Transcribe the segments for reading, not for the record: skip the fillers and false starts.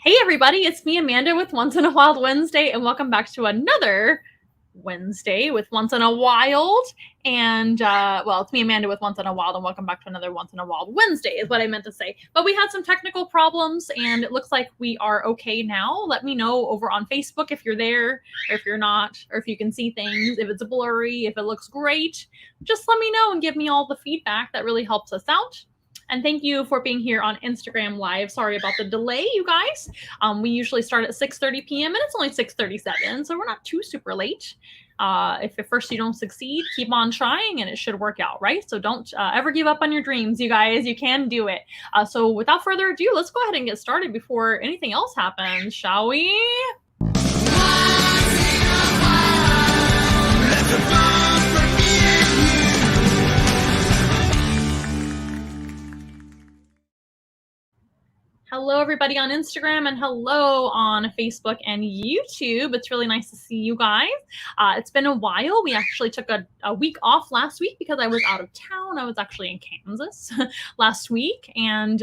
Hey everybody, it's me Amanda with Once in a Wild Wednesday, and welcome back to another Wednesday with Once in a Wild. And it's me Amanda with Once in a Wild, and welcome back to another Once in a Wild Wednesday is what I meant to say. But we had some technical problems, and it looks like we are okay now. Let me know over on Facebook if you're there, or if you're not, or if you can see things, if it's blurry, if it looks great. Just let me know and give me all the feedback. That really helps us out. And thank you for being here on Instagram Live. Sorry about the delay, you guys. We usually start at 6:30 p.m. and it's only 6:37, so we're not too super late. If at first you don't succeed, keep on trying and it should work out, right? So don't ever give up on your dreams, you guys. You can do it. So without further ado, let's go ahead and get started before anything else happens, shall we? Hello, everybody on Instagram, and hello on Facebook and YouTube. It's really nice to see you guys. It's been a while. We actually took a week off last week because I was out of town. I was actually in Kansas last week, and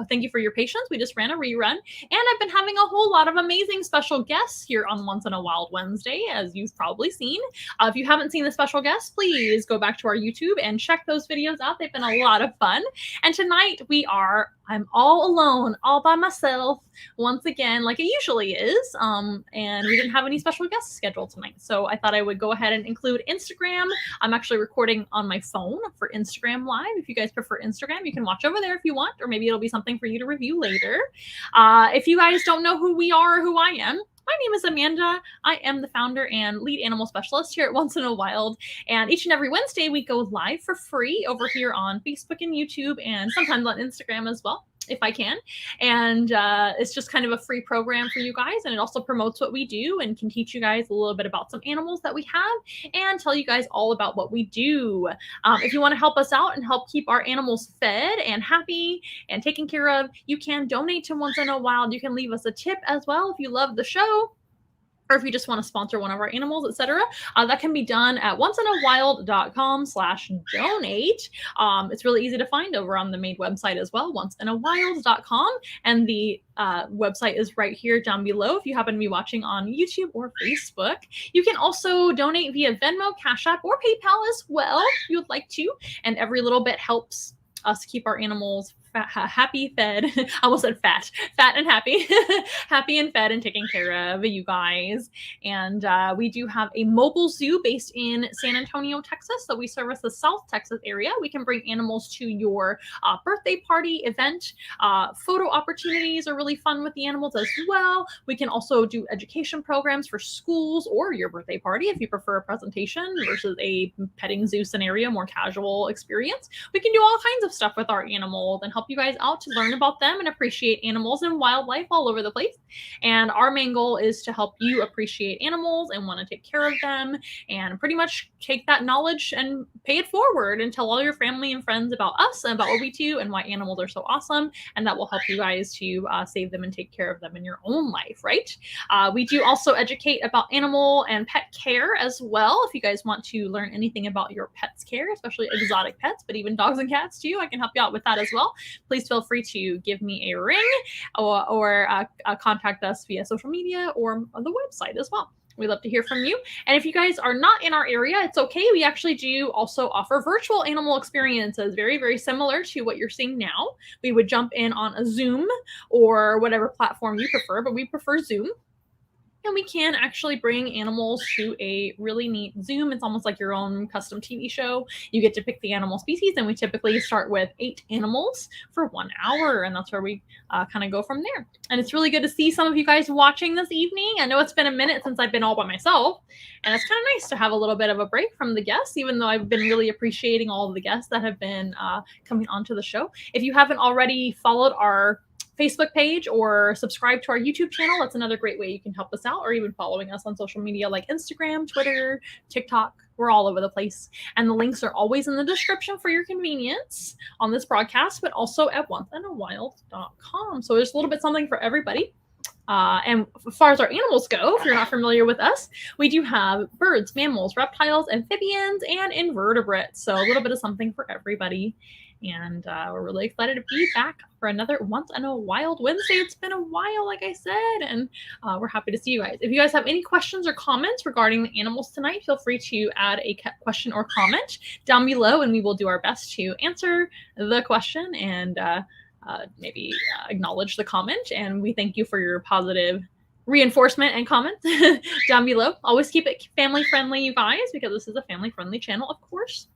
thank you for your patience. We just ran a rerun, and I've been having a whole lot of amazing special guests here on Once in a Wild Wednesday, as you've probably seen. If you haven't seen the special guests, please go back to our YouTube and check those videos out. They've been a lot of fun. And tonight I'm all alone, all by myself, once again, like it usually is. And we didn't have any special guests scheduled tonight. So I thought I would go ahead and include Instagram. I'm actually recording on my phone for Instagram Live. If you guys prefer Instagram, you can watch over there if you want, or maybe it'll be something for you to review later. If you guys don't know who we are or who I am, my name is Amanda. I am the founder and lead animal specialist here at Once in a Wild. And each and every Wednesday, we go live for free over here on Facebook and YouTube, and sometimes on Instagram as well, if I can. And it's just kind of a free program for you guys. And it also promotes what we do and can teach you guys a little bit about some animals that we have and tell you guys all about what we do. If you want to help us out and help keep our animals fed and happy and taken care of, you can donate to Once in a Wild. You can leave us a tip as well if you love the show, or if you just want to sponsor one of our animals, etc. That can be done at onceinawild.com/donate. It's really easy to find over on the main website as well, onceinawild.com. And the website is right here down below if you happen to be watching on YouTube or Facebook. You can also donate via Venmo, Cash App, or PayPal as well if you would like to. And every little bit helps us keep our animals happy, fed. I almost said fat and happy. Happy and fed and taken care of, you guys. And we do have a mobile zoo based in San Antonio, Texas. So we service the South Texas area. We can bring animals to your birthday party event. Photo opportunities are really fun with the animals as well. We can also do education programs for schools or your birthday party if you prefer a presentation versus a petting zoo scenario, more casual experience. We can do all kinds of stuff with our animals and help you guys out to learn about them and appreciate animals and wildlife all over the place. And our main goal is to help you appreciate animals and want to take care of them and pretty much take that knowledge and pay it forward and tell all your family and friends about us and about what we do and why animals are so awesome. And that will help you guys to save them and take care of them in your own life, right? We do also educate about animal and pet care as well. If you guys want to learn anything about your pet's care, especially exotic pets, but even dogs and cats too, I can help you out with that as well. Please feel free to give me a ring or contact us via social media or on the website as well. We'd love to hear from you. And if you guys are not in our area, it's okay. We actually do also offer virtual animal experiences, very, very similar to what you're seeing now. We would jump in on a Zoom or whatever platform you prefer, but we prefer Zoom. And we can actually bring animals to a really neat Zoom. It's almost like your own custom TV show. You get to pick the animal species, and we typically start with 8 animals for 1 hour, and that's where we kind of go from there. And it's really good to see some of you guys watching this evening. I know it's been a minute since I've been all by myself, and it's kind of nice to have a little bit of a break from the guests, even though I've been really appreciating all of the guests that have been coming onto the show. If you haven't already followed our Facebook page or subscribe to our YouTube channel, that's another great way you can help us out, or even following us on social media like Instagram, Twitter, TikTok. We're all over the place. And the links are always in the description for your convenience on this broadcast, but also at onceinawild.com. So there's a little bit something for everybody. And as far as our animals go, if you're not familiar with us, we do have birds, mammals, reptiles, amphibians, and invertebrates. So a little bit of something for everybody. And we're really excited to be back for another Once in a Wild Wednesday. It's been a while, like I said, and we're happy to see you guys. If you guys have any questions or comments regarding the animals tonight, feel free to add a question or comment down below, and we will do our best to answer the question and maybe acknowledge the comment. And we thank you for your positive reinforcement and comments down below. Always keep it family friendly, you guys, because this is a family friendly channel, of course.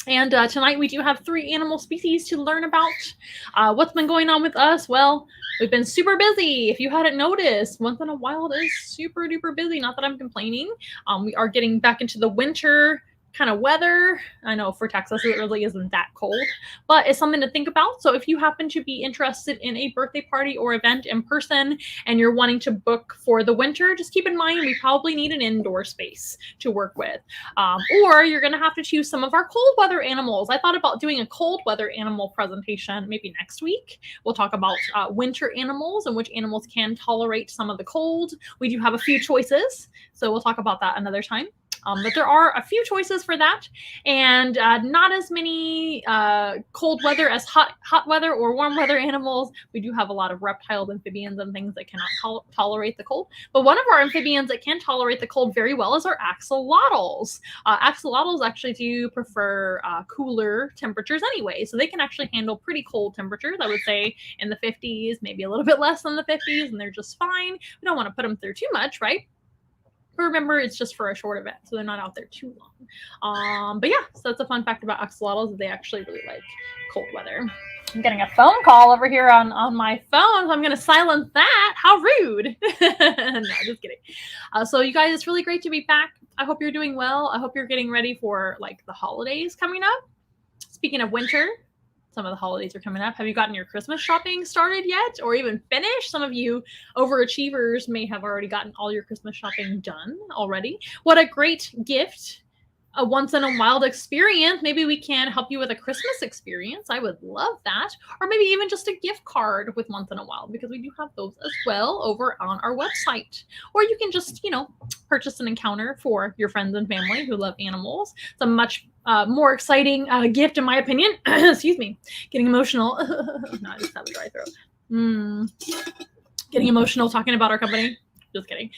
And tonight we do have 3 animal species to learn about. What's been going on with us? Well, we've been super busy. If you hadn't noticed, Once in a Wild is super duper busy. Not that I'm complaining. We are getting back into the winter kind of weather. I know for Texas it really isn't that cold, but it's something to think about. So if you happen to be interested in a birthday party or event in person and you're wanting to book for the winter, just keep in mind we probably need an indoor space to work with, or you're going to have to choose some of our cold weather animals. I thought about doing a cold weather animal presentation maybe next week. We'll talk about winter animals and which animals can tolerate some of the cold. We do have a few choices, so we'll talk about that another time. But there are a few choices for that, and not as many cold weather as hot weather or warm weather animals. We do have a lot of reptiles, amphibians, and things that cannot tolerate the cold. But one of our amphibians that can tolerate the cold very well is our axolotls. Axolotls actually do prefer cooler temperatures anyway, so they can actually handle pretty cold temperatures. I would say in the 50s, maybe a little bit less than the 50s, and they're just fine. We don't want to put them through too much, right? But remember, it's just for a short event, so they're not out there too long. But yeah, so that's a fun fact about axolotls. They actually really like cold weather. I'm getting a phone call over here on my phone, so I'm going to silence that. How rude. No, just kidding. So you guys, it's really great to be back. I hope you're doing well. I hope you're getting ready for like the holidays coming up. Speaking of winter, some of the holidays are coming up. Have you gotten your Christmas shopping started yet, or even finished? Some of you overachievers may have already gotten all your Christmas shopping done already. What a great gift. A once in a wild experience. Maybe we can help you with a Christmas experience. I would love that. Or maybe even just a gift card with Once in a Wild, because we do have those as well over on our website. Or you can just, purchase an encounter for your friends and family who love animals. It's a much more exciting gift, in my opinion. Excuse me. Getting emotional. No, I just have a dry throat. Getting emotional talking about our company. Just kidding.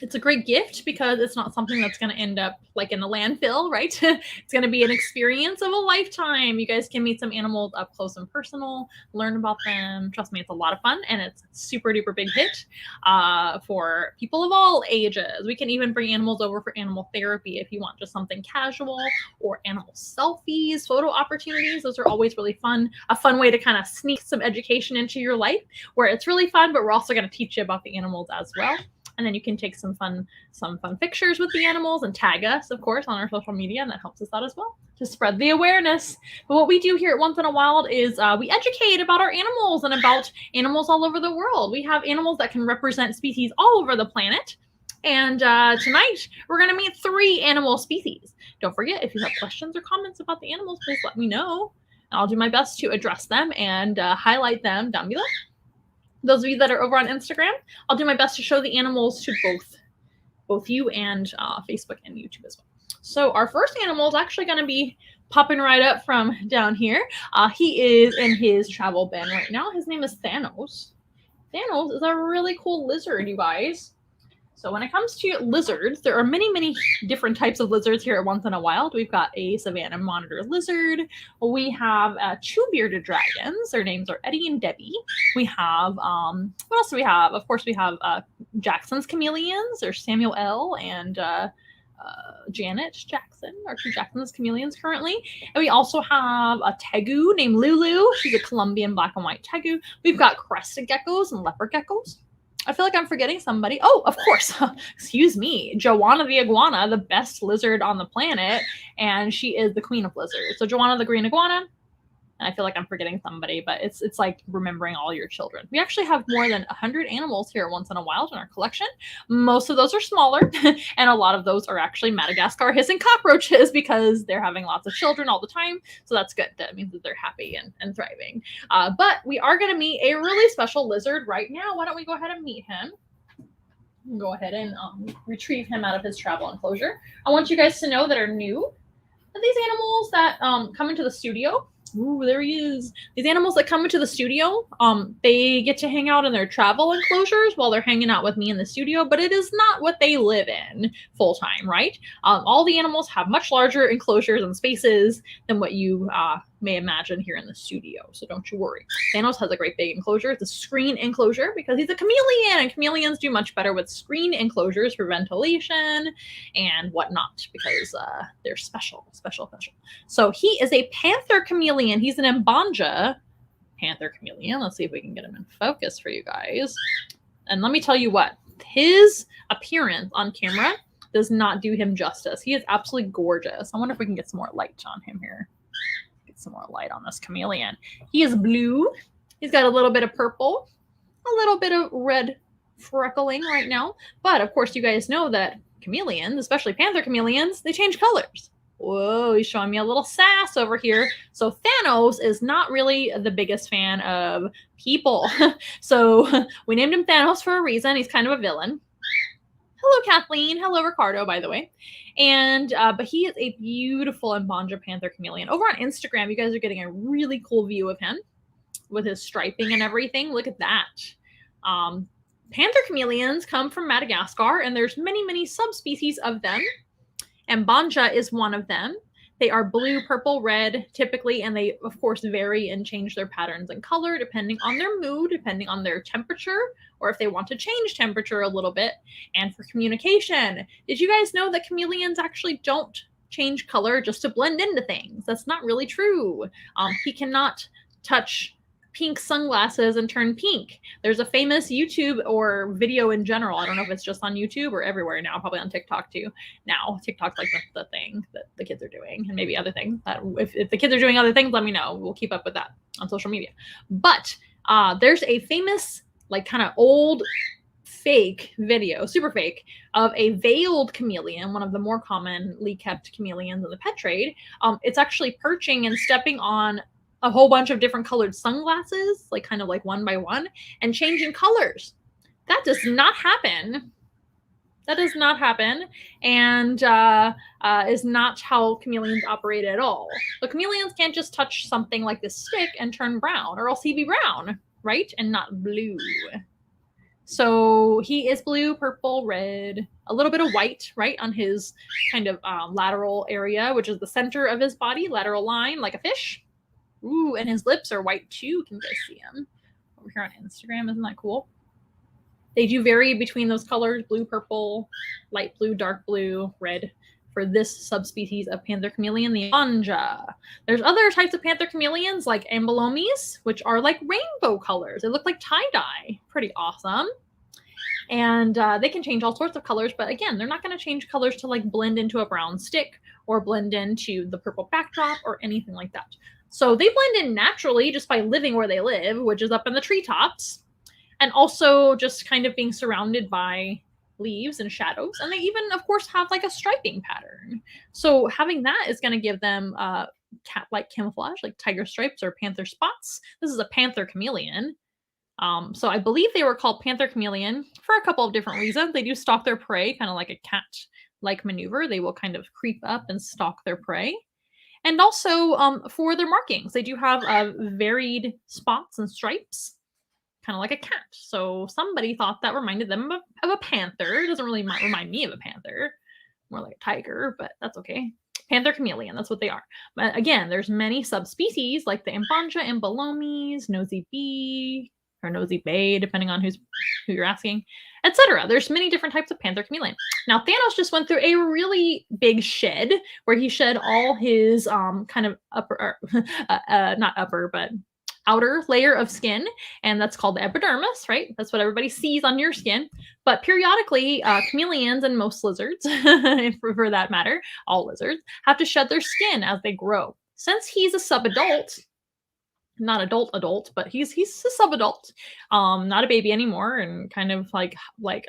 It's a great gift because it's not something that's going to end up like in the landfill, right? It's going to be an experience of a lifetime. You guys can meet some animals up close and personal, learn about them. Trust me, it's a lot of fun, and it's a super duper big hit for people of all ages. We can even bring animals over for animal therapy if you want just something casual, or animal selfies, photo opportunities. Those are always really fun. A fun way to kind of sneak some education into your life where it's really fun, but we're also going to teach you about the animals as well. And then you can take some fun pictures with the animals and tag us, of course, on our social media, and that helps us out as well to spread the awareness. But what we do here at Once in a Wild is we educate about our animals and about animals all over the world. We have animals that can represent species all over the planet. And tonight, we're going to meet 3 animal species. Don't forget, if you have questions or comments about the animals, please let me know. I'll do my best to address them and highlight them down below. Those of you that are over on Instagram, I'll do my best to show the animals to both you and Facebook and YouTube as well. So our first animal is actually going to be popping right up from down here. He is in his travel bin right now. His name is Thanos. Thanos is a really cool lizard, you guys. So when it comes to lizards, there are many, many different types of lizards here at Once in a Wild. We've got a savanna monitor lizard. We have 2 bearded dragons. Their names are Eddie and Debbie. We have, what else do we have? Of course, we have Jackson's chameleons. There's Samuel L. and Janet Jackson, our 2 Jackson's chameleons currently. And we also have a tegu named Lulu. She's a Colombian black and white tegu. We've got crested geckos and leopard geckos. I feel like I'm forgetting somebody. Oh, of course. Excuse me. Joanna the iguana, the best lizard on the planet. And she is the queen of lizards. So Joanna the green iguana, And I feel like I'm forgetting somebody, but it's like remembering all your children. We actually have more than 100 animals here at Once in a Wild in our collection. Most of those are smaller, and a lot of those are actually Madagascar hissing cockroaches because they're having lots of children all the time. So that's good. That means that they're happy and thriving. But we are going to meet a really special lizard right now. Why don't we go ahead and meet him? Go ahead and retrieve him out of his travel enclosure. I want you guys to know that are new. These animals that come into the studio. Ooh, there he is. These animals that come into the studio, they get to hang out in their travel enclosures while they're hanging out with me in the studio, but it is not what they live in full time, right? All the animals have much larger enclosures and spaces than what you may imagine here in the studio, so don't you worry. Thanos has a great big enclosure. It's a screen enclosure because he's a chameleon, and chameleons do much better with screen enclosures for ventilation and whatnot because they're special. So he is a Panther Chameleon. He's an Mbanja Panther Chameleon. Let's see if we can get him in focus for you guys. And let me tell you what, his appearance on camera does not do him justice. He is absolutely gorgeous. I wonder if we can get some more light on him here. Get some more light on this chameleon. He is blue. He's got a little bit of purple, a little bit of red freckling right now. But of course, you guys know that chameleons, especially Panther Chameleons, they change colors. Whoa, he's showing me a little sass over here. So Thanos is not really the biggest fan of people. So we named him Thanos for a reason. He's kind of a villain. Hello, Kathleen. Hello, Ricardo, by the way. And but he is a beautiful Mbanja Panther Chameleon. Over on Instagram, you guys are getting a really cool view of him with his striping and everything. Look at that. Panther Chameleons come from Madagascar, and there's many subspecies of them. Mbanja is one of them. They are blue, purple, red, typically, and they, of course, vary and change their patterns and color depending on their mood, depending on their temperature, or if they want to change temperature a little bit. And for communication, did you guys know that chameleons actually don't change color just to blend into things? That's not really true. He cannot touch pink sunglasses and turn pink. There's a famous YouTube or video in general. I don't know if it's just on YouTube or everywhere now, probably on TikTok too. Now, TikTok's like the thing that the kids are doing, and maybe other things. If the kids are doing other things, let me know. We'll keep up with that on social media. But there's a famous, like kind of old fake video, super fake, of a veiled chameleon, one of the more commonly kept chameleons in the pet trade. It's actually perching and stepping on a whole bunch of different colored sunglasses, like kind of like one by one, and changing colors. That does not happen. That does not happen, and is not how chameleons operate at all. So chameleons can't just touch something like this stick and turn brown, or else he'd be brown, right? And not blue. So he is blue, purple, red, a little bit of white, right, on his kind of lateral area, which is the center of his body, lateral line, like a fish. Ooh, and his lips are white too. Can you guys see him? Over here on Instagram. Isn't that cool? They do vary between those colors, blue, purple, light blue, dark blue, red, for this subspecies of Panther Chameleon, the Mbanja. There's other types of Panther Chameleons like Ambalomies, which are like rainbow colors. They look like tie-dye. Pretty awesome. And they can change all sorts of colors, but again, they're not going to change colors to like blend into a brown stick or blend into the purple backdrop or anything like that. So they blend in naturally just by living where they live, which is up in the treetops, and also just kind of being surrounded by leaves and shadows. And they even, of course, have like a striping pattern. So having that is going to give them cat-like camouflage, like tiger stripes or panther spots. This is a Panther Chameleon. So I believe they were called Panther Chameleon for a couple of different reasons. They do stalk their prey, kind of like a cat-like maneuver. They will kind of creep up and stalk their prey. And also for their markings, they do have varied spots and stripes, kind of like a cat. So somebody thought that reminded them of a panther. It doesn't really remind me of a panther, more like a tiger, but that's okay. Panther Chameleon, that's what they are. But again, there's many subspecies like the Mbanja, Mbalomies, Nosy Bee, or Nosy Bay, depending on who you're asking, etc. There's many different types of Panther Chameleon. Now, Thanos just went through a really big shed where he shed all his kind of upper, not upper, but outer layer of skin, and that's called the epidermis, right? That's what everybody sees on your skin. But periodically, chameleons and most lizards, for that matter, all lizards, have to shed their skin as they grow. Since he's a subadult, not adult, but he's a sub-adult, not a baby anymore, and kind of like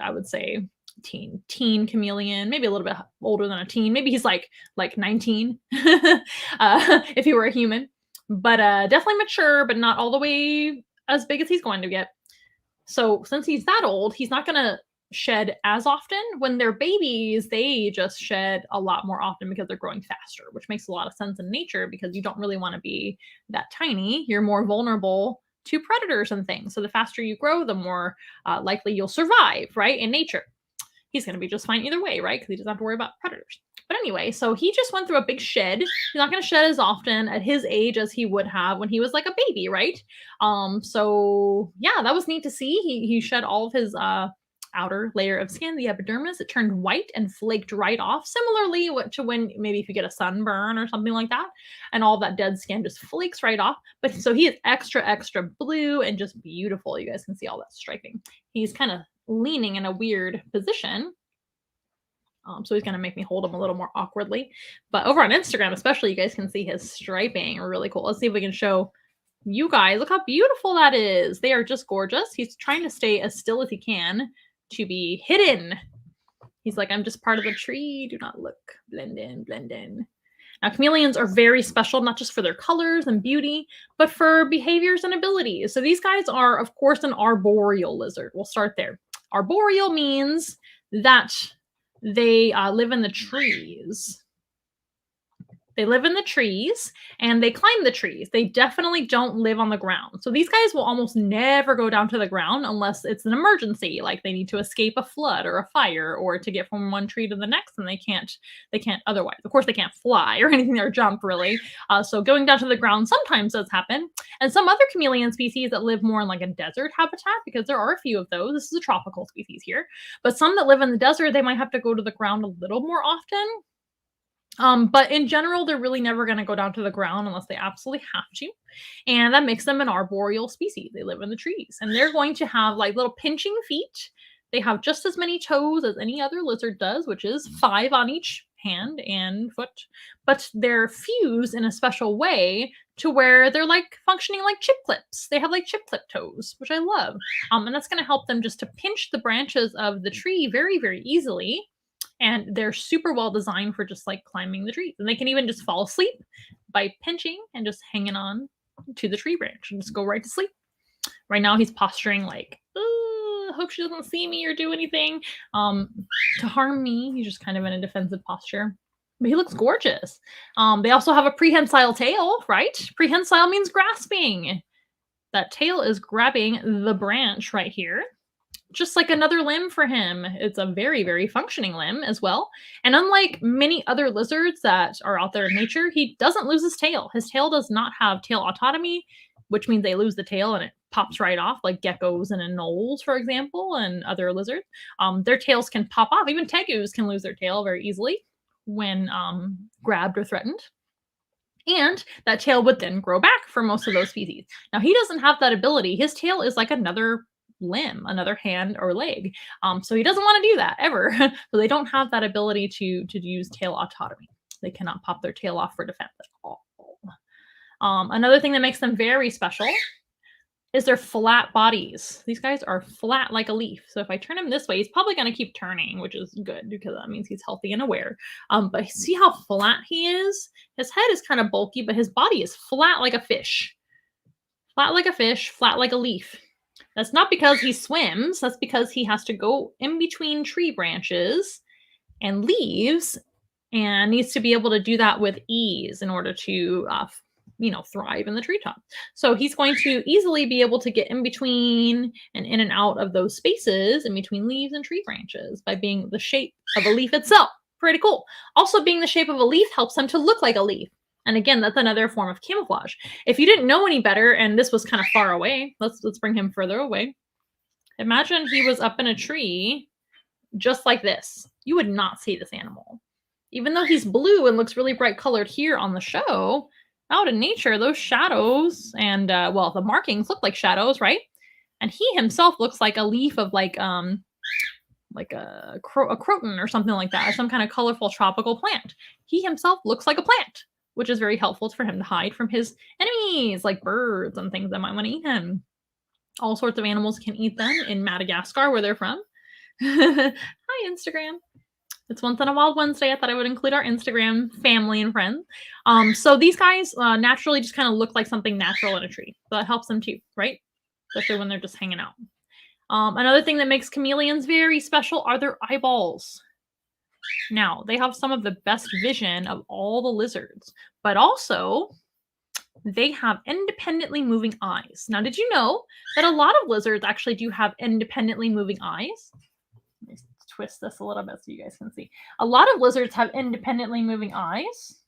I would say teen chameleon, maybe a little bit older than a teen. Maybe he's like 19, if he were a human, but definitely mature, but not all the way as big as he's going to get. So since he's that old, he's not gonna shed as often. When they're babies, they just shed a lot more often because they're growing faster, which makes a lot of sense in nature because you don't really want to be that tiny. You're more vulnerable to predators and things. So the faster you grow, the more likely you'll survive, right? In nature. He's going to be just fine either way, right? Because he doesn't have to worry about predators. But anyway, so he just went through a big shed. He's not going to shed as often at his age as he would have when he was like a baby, right? So yeah, that was neat to see. He shed all of his outer layer of skin, the epidermis. It turned white and flaked right off. Similarly to when maybe if you get a sunburn or something like that, and all that dead skin just flakes right off. But so he is extra blue and just beautiful. You guys can see all that striping. He's kind of leaning in a weird position. So he's going to make me hold him a little more awkwardly. But over on Instagram, especially, you guys can see his striping. Really cool. Let's see if we can show you guys. Look how beautiful that is. They are just gorgeous. He's trying to stay as still as he can to be hidden. He's like, I'm just part of the tree. Do not look. Blend in, blend in. Now, chameleons are very special, not just for their colors and beauty, but for behaviors and abilities. So these guys are, of course, an arboreal lizard. We'll start there. Arboreal means that they live in the trees. They live in the trees and they climb the trees. They definitely don't live on the ground. So these guys will almost never go down to the ground unless it's an emergency, like they need to escape a flood or a fire or to get from one tree to the next, and they can't otherwise. Of course, they can't fly or anything or jump really. So going down to the ground sometimes does happen. And some other chameleon species that live more in like a desert habitat, because there are a few of those. This is a tropical species here. But some that live in the desert, they might have to go to the ground a little more often. But in general, they're really never going to go down to the ground unless they absolutely have to. And that makes them an arboreal species. They live in the trees. And they're going to have like little pinching feet. They have just as many toes as any other lizard does, which is 5 on each hand and foot. But they're fused in a special way to where they're like functioning like chip clips. They have like chip clip toes, which I love. And that's going to help them just to pinch the branches of the tree very, very easily. And they're super well designed for just like climbing the trees. And they can even just fall asleep by pinching and just hanging on to the tree branch and just go right to sleep. Right now he's posturing like, hope she doesn't see me or do anything to harm me. He's just kind of in a defensive posture. But he looks gorgeous. They also have a prehensile tail, right? Prehensile means grasping. That tail is grabbing the branch right here. Just like another limb for him. It's a very, very functioning limb as well. And unlike many other lizards that are out there in nature, he doesn't lose his tail. His tail does not have tail autonomy, which means they lose the tail and it pops right off, like geckos and anoles, for example, and other lizards. Their tails can pop off. Even tegus can lose their tail very easily when grabbed or threatened. And that tail would then grow back for most of those species. Now, he doesn't have that ability. His tail is like another limb, another hand or leg. So he doesn't want to do that ever. So they don't have that ability to use tail autonomy. They cannot pop their tail off for defense at all. Another thing that makes them very special is their flat bodies. These guys are flat like a leaf. So if I turn him this way, he's probably going to keep turning, which is good because that means he's healthy and aware. But see how flat he is? His head is kind of bulky, but his body is flat like a fish. Flat like a fish, flat like a leaf. That's not because he swims. That's because he has to go in between tree branches and leaves and needs to be able to do that with ease in order to, thrive in the treetop. So he's going to easily be able to get in between and in and out of those spaces in between leaves and tree branches by being the shape of a leaf itself. Pretty cool. Also, being the shape of a leaf helps him to look like a leaf. And again, that's another form of camouflage. If you didn't know any better and this was kind of far away, let's bring him further away. Imagine he was up in a tree just like this. You would not see this animal. Even though he's blue and looks really bright colored here on the show, out in nature, those shadows and, the markings look like shadows, right? And he himself looks like a leaf of like a croton or something like that, or some kind of colorful tropical plant. He himself looks like a plant. which is very helpful for him to hide from his enemies, like birds and things that might want to eat him. All sorts of animals can eat them in Madagascar, where they're from. Hi, Instagram. It's Once in a Wild Wednesday. I thought I would include our Instagram family and friends. So these guys naturally just kind of look like something natural in a tree. So that helps them too, right? Especially when they're just hanging out. Another thing that makes chameleons very special are their eyeballs. Now, they have some of the best vision of all the lizards, but also they have independently moving eyes. Now, did you know that a lot of lizards actually do have independently moving eyes? Let me twist this a little bit so you guys can see. A lot of lizards have independently moving eyes,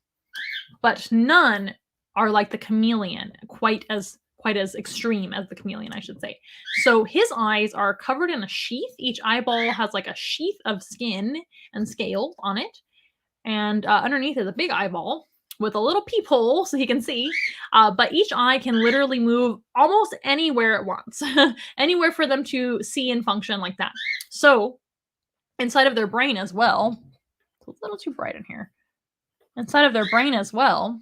but none are like the chameleon, quite as extreme as the chameleon, I should say. So his eyes are covered in a sheath. Each eyeball has like a sheath of skin and scales on it, and underneath is a big eyeball with a little peephole so he can see. But each eye can literally move almost anywhere it wants, anywhere for them to see and function like that. So inside of their brain as well, it's a little too bright in here. Inside of their brain as well,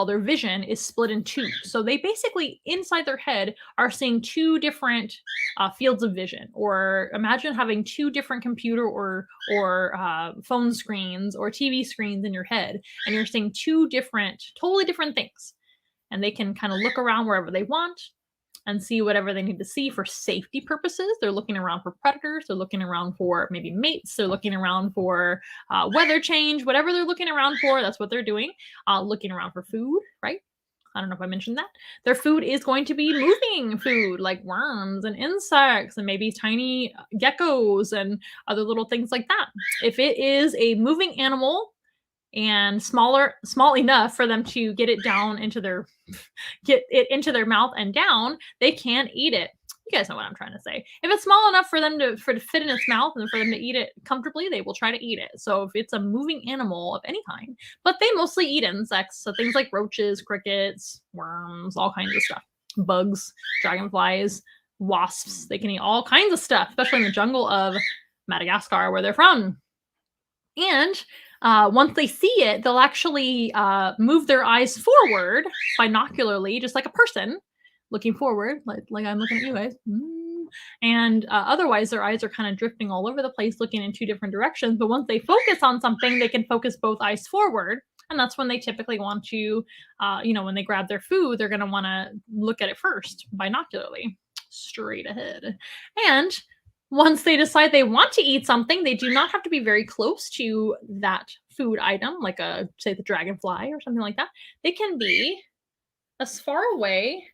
their vision is split in two. So they basically, inside their head, are seeing two different fields of vision. Or imagine having two different computer or phone screens or TV screens in your head, and you're seeing two different, totally different things. And they can kind of look around wherever they want and see whatever they need to see for safety purposes. They're looking around for predators. They're looking around for maybe mates. They're looking around for weather change. Whatever they're looking around for, that's what they're doing. Looking around for food, right? I don't know if I mentioned that. Their food is going to be moving food, like worms and insects and maybe tiny geckos and other little things like that. If it is a moving animal and small enough for them to get it down into their mouth and down, they can eat it. You guys know what I'm trying to say. If it's small enough for them to fit in its mouth and for them to eat it comfortably, they will try to eat it. So if it's a moving animal of any kind, but they mostly eat insects, so things like roaches, crickets, worms, all kinds of stuff, bugs, dragonflies, wasps. They can eat all kinds of stuff, especially in the jungle of Madagascar, where they're from. And once they see it, they'll actually move their eyes forward binocularly, just like a person looking forward, like I'm looking at you guys. And otherwise, their eyes are kind of drifting all over the place, looking in two different directions. But once they focus on something, they can focus both eyes forward. And that's when they typically want to, when they grab their food, they're going to want to look at it first binocularly, straight ahead. And once they decide they want to eat something, they do not have to be very close to that food item, like say the dragonfly or something like that. They can be as far away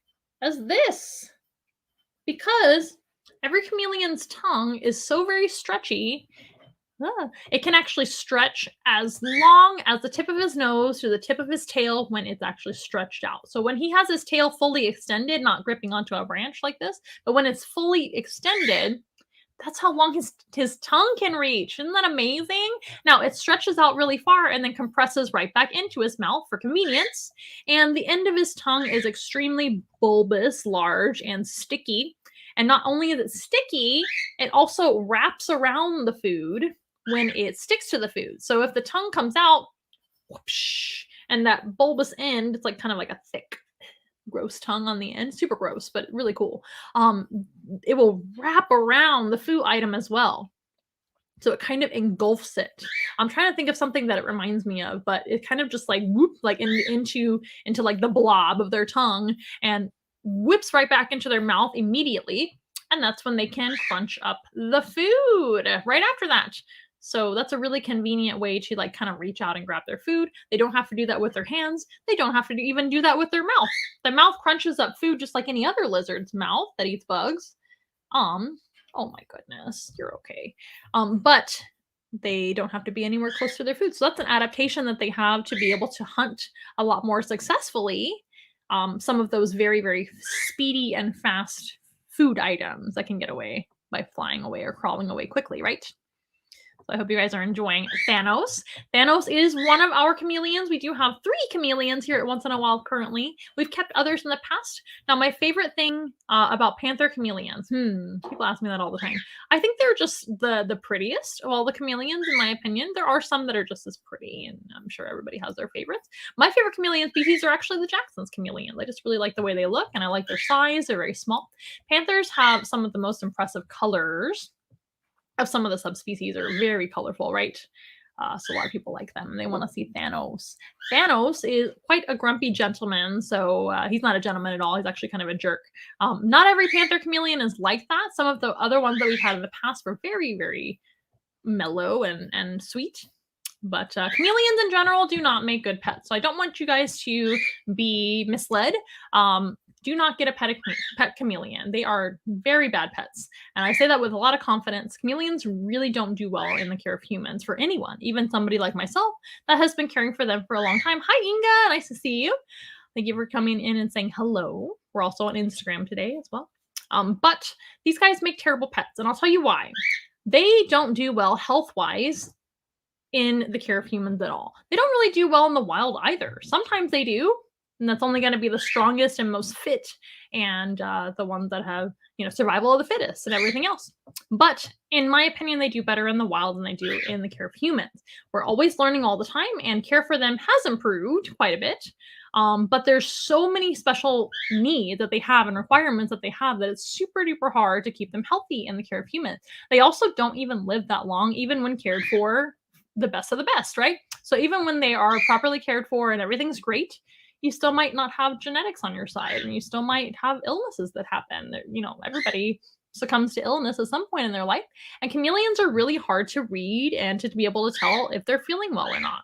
as this, because every chameleon's tongue is so very stretchy. It can actually stretch as long as the tip of his nose to the tip of his tail when it's actually stretched out. So when he has his tail fully extended, not gripping onto a branch like this, but when it's fully extended, that's how long his tongue can reach. Isn't that amazing? Now, it stretches out really far and then compresses right back into his mouth for convenience. And the end of his tongue is extremely bulbous, large, and sticky. And not only is it sticky, it also wraps around the food when it sticks to the food. So if the tongue comes out, whoosh, and that bulbous end, it's like kind of like a thick gross tongue on the end, super gross, but really cool. It will wrap around the food item as well. So it kind of engulfs it. I'm trying to think of something that it reminds me of, but it kind of just like whoop, like into like the blob of their tongue and whips right back into their mouth immediately. And that's when they can crunch up the food right after that. So that's a really convenient way to like kind of reach out and grab their food. They don't have to do that with their hands. They don't have to even do that with their mouth. The mouth crunches up food just like any other lizard's mouth that eats bugs. Oh my goodness, you're okay. But they don't have to be anywhere close to their food. So that's an adaptation that they have to be able to hunt a lot more successfully. Some of those very, very speedy and fast food items that can get away by flying away or crawling away quickly, right? So I hope you guys are enjoying Thanos. Thanos is one of our chameleons. We do have 3 chameleons here at Once in a While currently. We've kept others in the past. Now, my favorite thing about Panther Chameleons, people ask me that all the time. I think they're just the prettiest of all the chameleons, in my opinion. There are some that are just as pretty, and I'm sure everybody has their favorites. My favorite chameleon species are actually the Jackson's chameleons. I just really like the way they look, and I like their size. They're very small. Panthers have some of the most impressive colors of some of the subspecies. Are very colorful, right? So a lot of people like them, and they want to see Thanos. Thanos is quite a grumpy gentleman, so he's not a gentleman at all. He's actually kind of a jerk. Not every Panther Chameleon is like that. Some of the other ones that we've had in the past were very, very mellow and sweet. But chameleons in general do not make good pets, so I don't want you guys to be misled. Do not get a pet chameleon. They are very bad pets. And I say that with a lot of confidence. Chameleons really don't do well in the care of humans for anyone, even somebody like myself that has been caring for them for a long time. Hi, Inga. Nice to see you. Thank you for coming in and saying hello. We're also on Instagram today as well. But these guys make terrible pets, and I'll tell you why. They don't do well health-wise in the care of humans at all. They don't really do well in the wild either. Sometimes they do, and that's only going to be the strongest and most fit, and the ones that have, survival of the fittest and everything else. But in my opinion, they do better in the wild than they do in the care of humans. We're always learning all the time, and care for them has improved quite a bit. But there's so many special needs that they have and requirements that they have that it's super duper hard to keep them healthy in the care of humans. They also don't even live that long, even when cared for the best of the best, right? So even when they are properly cared for and everything's great, you still might not have genetics on your side, and you still might have illnesses that happen. Everybody succumbs to illness at some point in their life, and chameleons are really hard to read and to be able to tell if they're feeling well or not.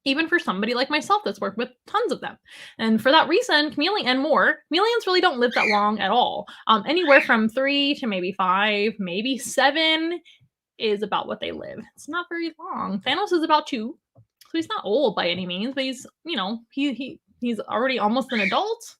Even for somebody like myself that's worked with tons of them. And for that reason, chameleons really don't live that long at all. Anywhere from 3 to maybe 5, maybe 7 is about what they live. It's not very long. Thanos is about 2. So he's not old by any means, but he's, he's already almost an adult,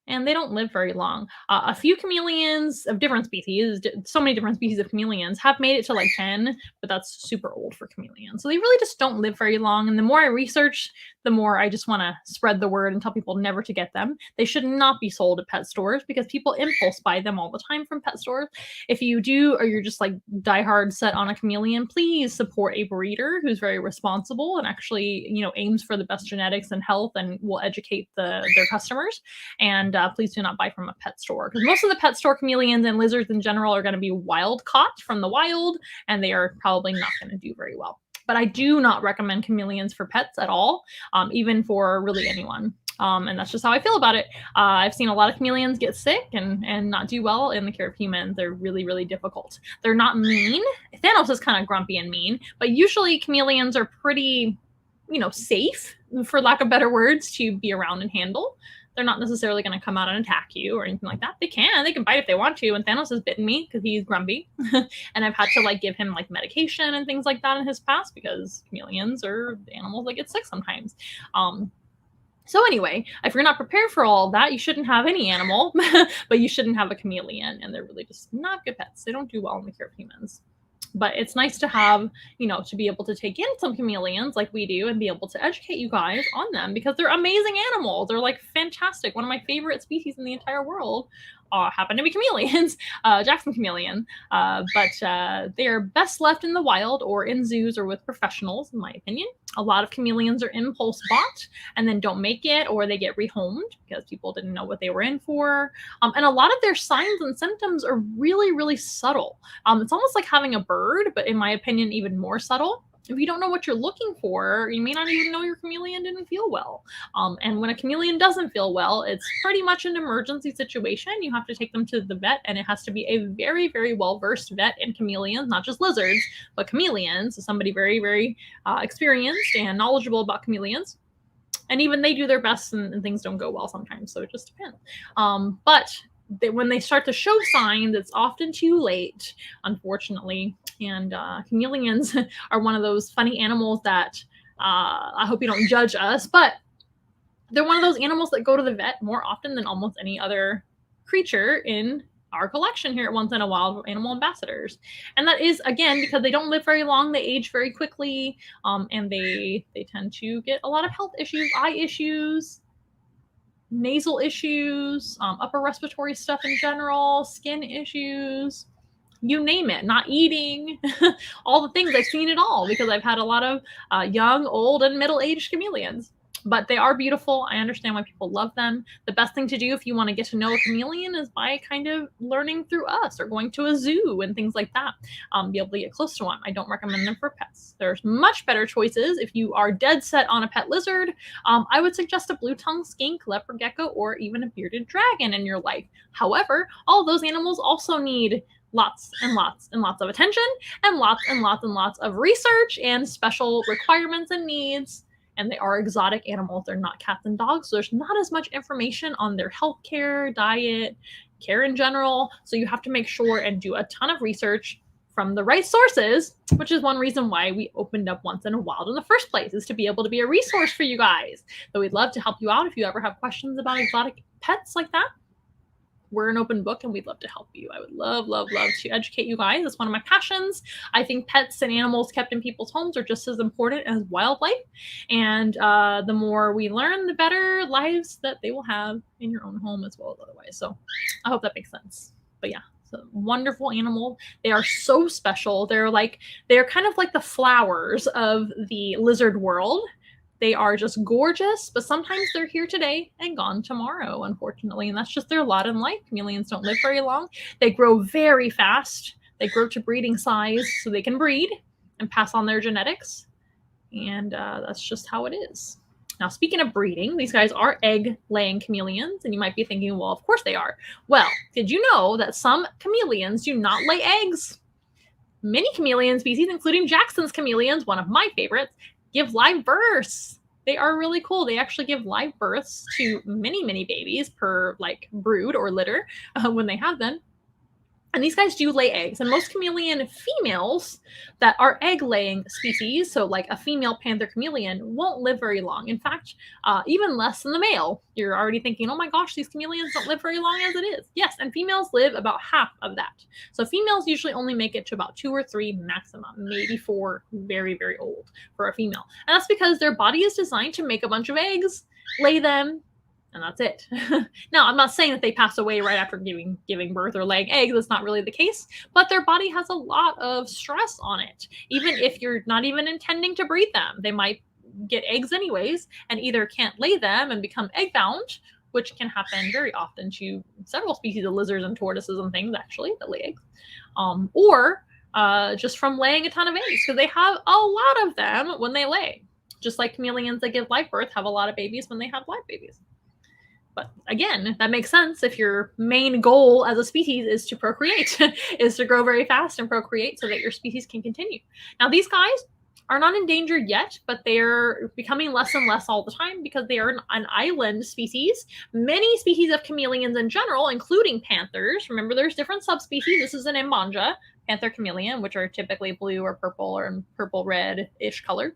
and they don't live very long. A few chameleons of different species, so many different species of chameleons, have made it to like 10, but that's super old for chameleons. So they really just don't live very long. And the more I research, the more I just want to spread the word and tell people never to get them. They should not be sold at pet stores because people impulse buy them all the time from pet stores. If you do, or you're just like diehard set on a chameleon, please support a breeder who's very responsible and actually, aims for the best genetics and health and will educate their customers. And please do not buy from a pet store, because most of the pet store chameleons and lizards in general are going to be wild caught from the wild, and they are probably not going to do very well. But I do not recommend chameleons for pets at all, even for really anyone. And that's just how I feel about it. I've seen a lot of chameleons get sick and not do well in the care of humans. They're really, really difficult. They're not mean. Thanos is kind of grumpy and mean, but usually chameleons are pretty, safe, for lack of better words, to be around and handle. They're not necessarily going to come out and attack you or anything like that. They can bite if they want to. And Thanos has bitten me because he's grumpy. And I've had to give him medication and things like that in his past, because chameleons are animals that get sick sometimes. So anyway, if you're not prepared for all of that, you shouldn't have any animal, but you shouldn't have a chameleon. And they're really just not good pets. They don't do well in the care of humans. But it's nice to have, to be able to take in some chameleons like we do and be able to educate you guys on them, because they're amazing animals. They're fantastic. One of my favorite species in the entire world happen to be chameleons, Jackson chameleon. But they are best left in the wild or in zoos or with professionals, in my opinion. A lot of chameleons are impulse bought and then don't make it, or they get rehomed because people didn't know what they were in for. And a lot of their signs and symptoms are really, really subtle. It's almost like having a bird, but in my opinion, even more subtle. If you don't know what you're looking for, you may not even know your chameleon didn't feel well. And when a chameleon doesn't feel well, it's pretty much an emergency situation. You have to take them to the vet, and it has to be a very, very well-versed vet in chameleons, not just lizards, but chameleons. So somebody very, very experienced and knowledgeable about chameleons. And even they do their best, and things don't go well sometimes. So it just depends. But when they start to show signs, it's often too late, unfortunately. And chameleons are one of those funny animals that I hope you don't judge us, but they're one of those animals that go to the vet more often than almost any other creature in our collection here at Once in a Wild Animal Ambassadors. And that is, again, because they don't live very long, they age very quickly, and they tend to get a lot of health issues, eye issues, nasal issues, upper respiratory stuff in general, skin issues, you name it, not eating, all the things. I've seen it all because I've had a lot of young, old, and middle-aged chameleons. But they are beautiful. I understand why people love them. The best thing to do if you want to get to know a chameleon is by kind of learning through us or going to a zoo and things like that. Be able to get close to one. I don't recommend them for pets. There's much better choices. If you are dead set on a pet lizard, I would suggest a blue-tongued skink, leopard gecko, or even a bearded dragon in your life. However, all those animals also need lots and lots and lots of attention and lots and lots and lots of research and special requirements and needs. And they are exotic animals. They're not cats and dogs. So there's not as much information on their health care, diet, care in general. So you have to make sure and do a ton of research from the right sources, which is one reason why we opened up Once in a Wild in the first place, is to be able to be a resource for you guys. So we'd love to help you out if you ever have questions about exotic pets like that. We're an open book and we'd love to help you. I would love, love, love to educate you guys. It's one of my passions. I think pets and animals kept in people's homes are just as important as wildlife. And the more we learn, the better lives that they will have in your own home as well as otherwise. So I hope that makes sense. But yeah, it's a wonderful animal. They are so special. They're kind of like the flowers of the lizard world. They are just gorgeous, but sometimes they're here today and gone tomorrow, unfortunately. And that's just their lot in life. Chameleons don't live very long. They grow very fast. They grow to breeding size so they can breed and pass on their genetics. And that's just how it is. Now, speaking of breeding, these guys are egg-laying chameleons. And you might be thinking, well, of course they are. Well, did you know that some chameleons do not lay eggs? Many chameleon species, including Jackson's chameleons, one of my favorites, give live births. They are really cool. They actually give live births to many, many babies per brood or litter when they have them. And these guys do lay eggs. And most chameleon females that are egg-laying species, so like a female panther chameleon, won't live very long. In fact, even less than the male. You're already thinking, oh my gosh, these chameleons don't live very long as it is. Yes, and females live about half of that. So females usually only make it to about 2 or 3 maximum, maybe 4, very, very old for a female. And that's because their body is designed to make a bunch of eggs, lay them, and that's it. Now, I'm not saying that they pass away right after giving birth or laying eggs. That's not really the case. But their body has a lot of stress on it. Even if you're not even intending to breed them, they might get eggs anyways and either can't lay them and become egg-bound, which can happen very often to several species of lizards and tortoises and things, actually, that lay eggs. Or just from laying a ton of eggs, because they have a lot of them when they lay. Just like chameleons that give live birth have a lot of babies when they have live babies. But again, that makes sense if your main goal as a species is to procreate, is to grow very fast and procreate so that your species can continue. Now, these guys are not endangered yet, but they're becoming less and less all the time because they are an island species. Many species of chameleons in general, including panthers, remember there's different subspecies. This is an Mbanja, Panther Chameleon, which are typically blue or purple-red-ish colored.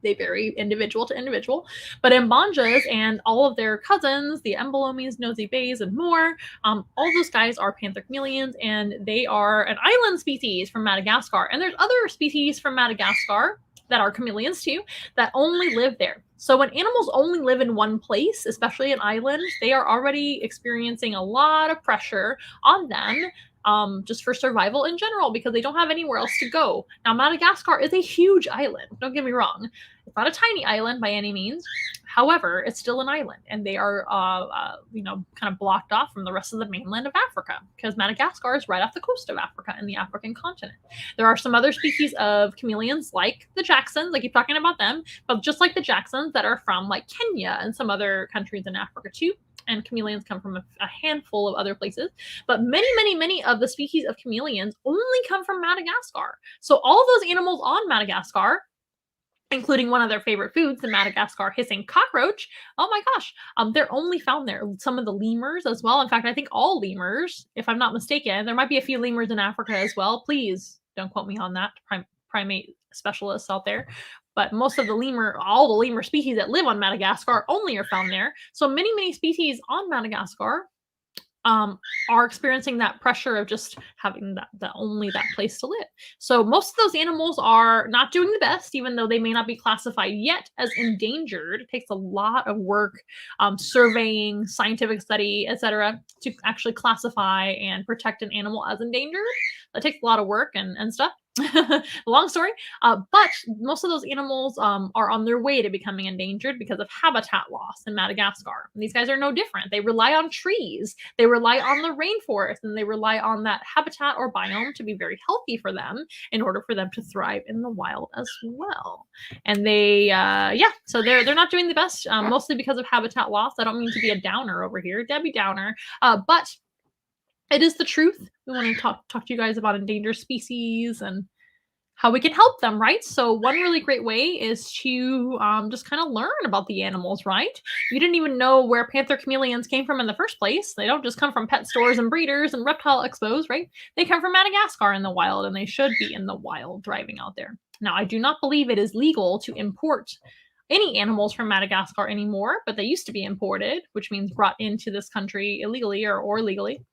They vary individual to individual. But Mbanjas and all of their cousins, the Embolomies, nosy bays, and more, all those guys are Panther chameleons, and they are an island species from Madagascar. And there's other species from Madagascar that are chameleons too, that only live there. So when animals only live in one place, especially an island, they are already experiencing a lot of pressure on them just for survival in general, because they don't have anywhere else to go. Now, Madagascar is a huge island. Don't get me wrong. It's not a tiny island by any means. However, it's still an island, and they are, kind of blocked off from the rest of the mainland of Africa, because Madagascar is right off the coast of Africa in the African continent. There are some other species of chameleons, like the Jacksons. I keep talking about them, but just like the Jacksons, that are from like Kenya and some other countries in Africa too. And chameleons come from a handful of other places. But many, many, many of the species of chameleons only come from Madagascar. So all of those animals on Madagascar, including one of their favorite foods, the Madagascar hissing cockroach, oh my gosh, they're only found there. Some of the lemurs as well. In fact, I think all lemurs, if I'm not mistaken. There might be a few lemurs in Africa as well. Please don't quote me on that, primate specialists out there. But most of all the lemur species that live on Madagascar only are found there. So many, many species on Madagascar are experiencing that pressure of just having only that place to live. So most of those animals are not doing the best, even though they may not be classified yet as endangered. It takes a lot of work, surveying, scientific study, etc., to actually classify and protect an animal as endangered. That takes a lot of work and stuff. Long story. But most of those animals are on their way to becoming endangered because of habitat loss in Madagascar. And these guys are no different. They rely on trees, they rely on the rainforest, and they rely on that habitat or biome to be very healthy for them in order for them to thrive in the wild as well. And they, so they're not doing the best, mostly because of habitat loss. I don't mean to be a downer over here, Debbie Downer, but it is the truth. We want to talk to you guys about endangered species and how we can help them, right? So one really great way is to just kind of learn about the animals, right? You didn't even know where Panther Chameleons came from in the first place. They don't just come from pet stores and breeders and reptile expos, right? They come from Madagascar in the wild, and they should be in the wild, thriving out there. Now, I do not believe it is legal to import any animals from Madagascar anymore, but they used to be imported, which means brought into this country illegally or legally.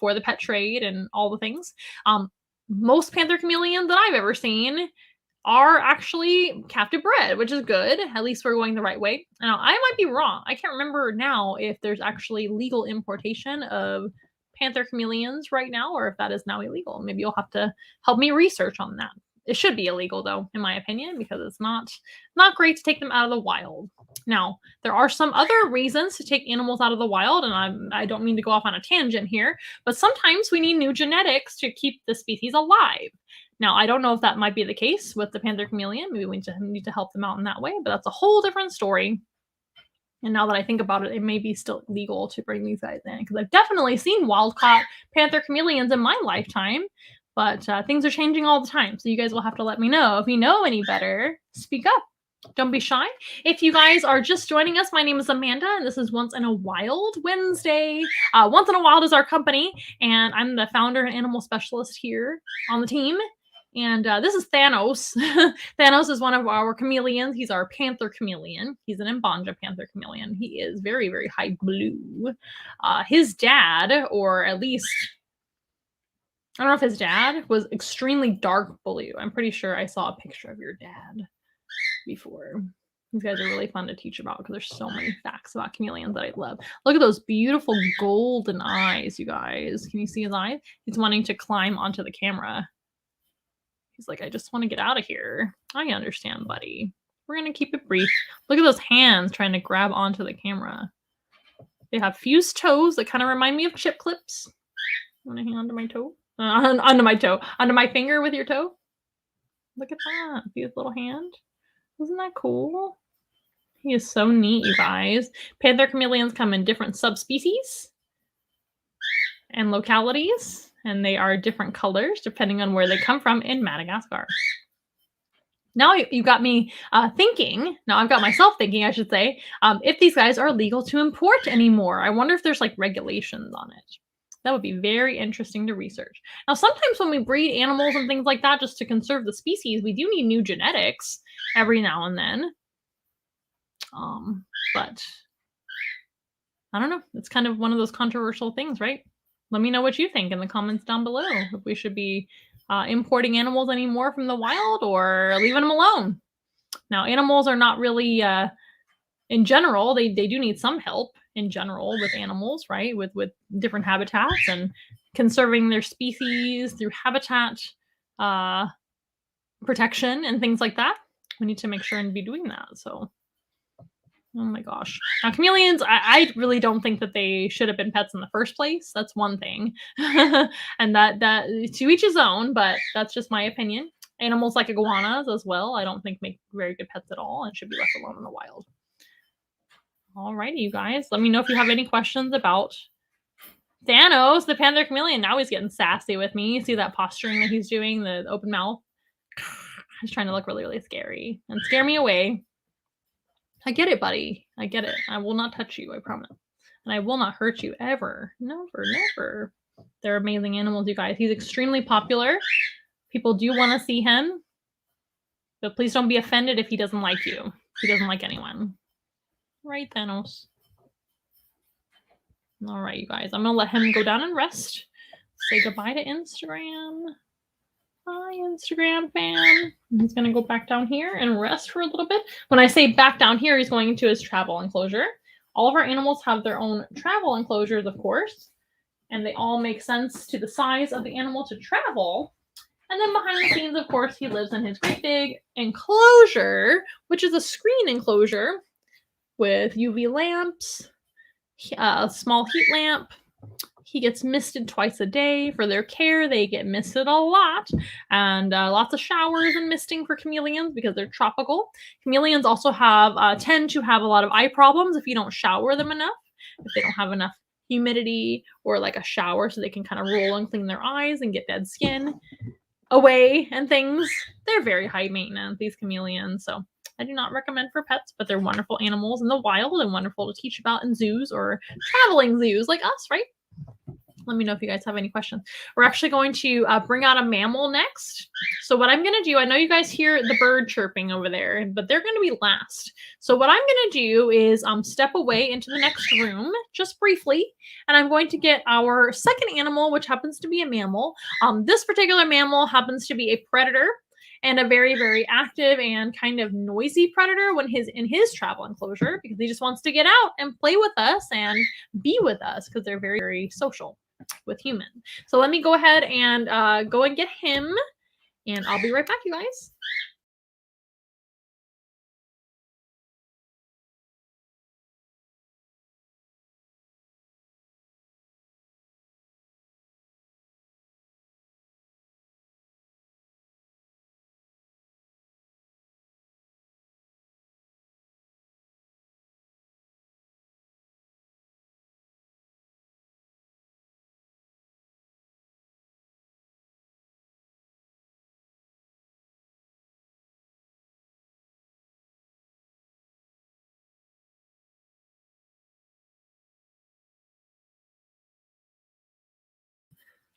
For the pet trade and all the things. Most Panther Chameleons that I've ever seen are actually captive bred, which is good. At least we're going the right way. Now, I might be wrong. I can't remember now if there's actually legal importation of Panther Chameleons right now, or if that is now illegal. Maybe you'll have to help me research on that. It should be illegal, though, in my opinion, because it's not great to take them out of the wild. Now, there are some other reasons to take animals out of the wild, and I don't mean to go off on a tangent here, but sometimes we need new genetics to keep the species alive. Now, I don't know if that might be the case with the Panther Chameleon. Maybe we need to help them out in that way, but that's a whole different story. And now that I think about it, it may be still legal to bring these guys in, because I've definitely seen wild-caught Panther Chameleons in my lifetime, but things are changing all the time. So you guys will have to let me know. If you know any better, speak up. Don't be shy. If you guys are just joining us, my name is Amanda, and this is Once in a Wild Wednesday. Once in a Wild is our company, and I'm the founder and animal specialist here on the team. And this is Thanos. Thanos is one of our chameleons. He's our Panther Chameleon. He's an Mbanja Panther Chameleon. He is very, very high blue. His dad, or at least, I don't know if his dad was extremely dark blue. I'm pretty sure I saw a picture of your dad before. These guys are really fun to teach about because there's so many facts about chameleons that I love. Look at those beautiful golden eyes, you guys. Can you see his eyes? He's wanting to climb onto the camera. He's like, I just want to get out of here. I understand, buddy. We're going to keep it brief. Look at those hands trying to grab onto the camera. They have fused toes that kind of remind me of chip clips. Want to hang onto my toe? Onto my toe. Onto my finger with your toe? Look at that. See his little hand? Isn't that cool? He is so neat, you guys. Panther chameleons come in different subspecies and localities, and they are different colors depending on where they come from in Madagascar. Now you got me thinking. Now I've got myself thinking, I should say, if these guys are legal to import anymore. I wonder if there's like regulations on it. That would be very interesting to research. Now, sometimes when we breed animals and things like that, just to conserve the species, we do need new genetics every now and then. But I don't know. It's kind of one of those controversial things, right? Let me know what you think in the comments down below. If we should be importing animals anymore from the wild or leaving them alone. Now, animals are not really, in general, they do need some help in general with animals, right? With different habitats and conserving their species through habitat protection and things like that. We need to make sure and be doing that. So, oh my gosh. Now, chameleons, I really don't think that they should have been pets in the first place. That's one thing. And that to each his own, but that's just my opinion. Animals like iguanas as well, I don't think make very good pets at all and should be left alone in the wild. Alrighty, you guys. Let me know if you have any questions about Thanos, the Panther Chameleon. Now he's getting sassy with me. See that posturing that he's doing, the open mouth? He's trying to look really, really scary and scare me away. I get it, buddy. I get it. I will not touch you, I promise. And I will not hurt you ever. Never, never. They're amazing animals, you guys. He's extremely popular. People do want to see him. But please don't be offended if he doesn't like you. He doesn't like anyone. Right, Thanos? All right, you guys. I'm going to let him go down and rest. Say goodbye to Instagram. Hi, Instagram fam. He's going to go back down here and rest for a little bit. When I say back down here, he's going into his travel enclosure. All of our animals have their own travel enclosures, of course, and they all make sense to the size of the animal to travel. And then behind the scenes, of course, he lives in his great big enclosure, which is a screen enclosure with UV lamps, a small heat lamp. He gets misted twice a day for their care. They get misted a lot, and lots of showers and misting for chameleons because they're tropical. Chameleons also tend to have a lot of eye problems if you don't shower them enough, if they don't have enough humidity or like a shower so they can kind of roll and clean their eyes and get dead skin away and things. They're very high maintenance, these chameleons, so I do not recommend for pets, but they're wonderful animals in the wild and wonderful to teach about in zoos or traveling zoos like us, right? Let me know if you guys have any questions. We're actually going to bring out a mammal next. So what I'm going to do, I know you guys hear the bird chirping over there, but they're going to be last. So what I'm going to do is step away into the next room just briefly, and I'm going to get our second animal, which happens to be a mammal. This particular mammal happens to be a predator, and a very, very active and kind of noisy predator when in his travel enclosure, because he just wants to get out and play with us and be with us because they're very, very social with humans. So let me go ahead and go and get him, and I'll be right back, you guys.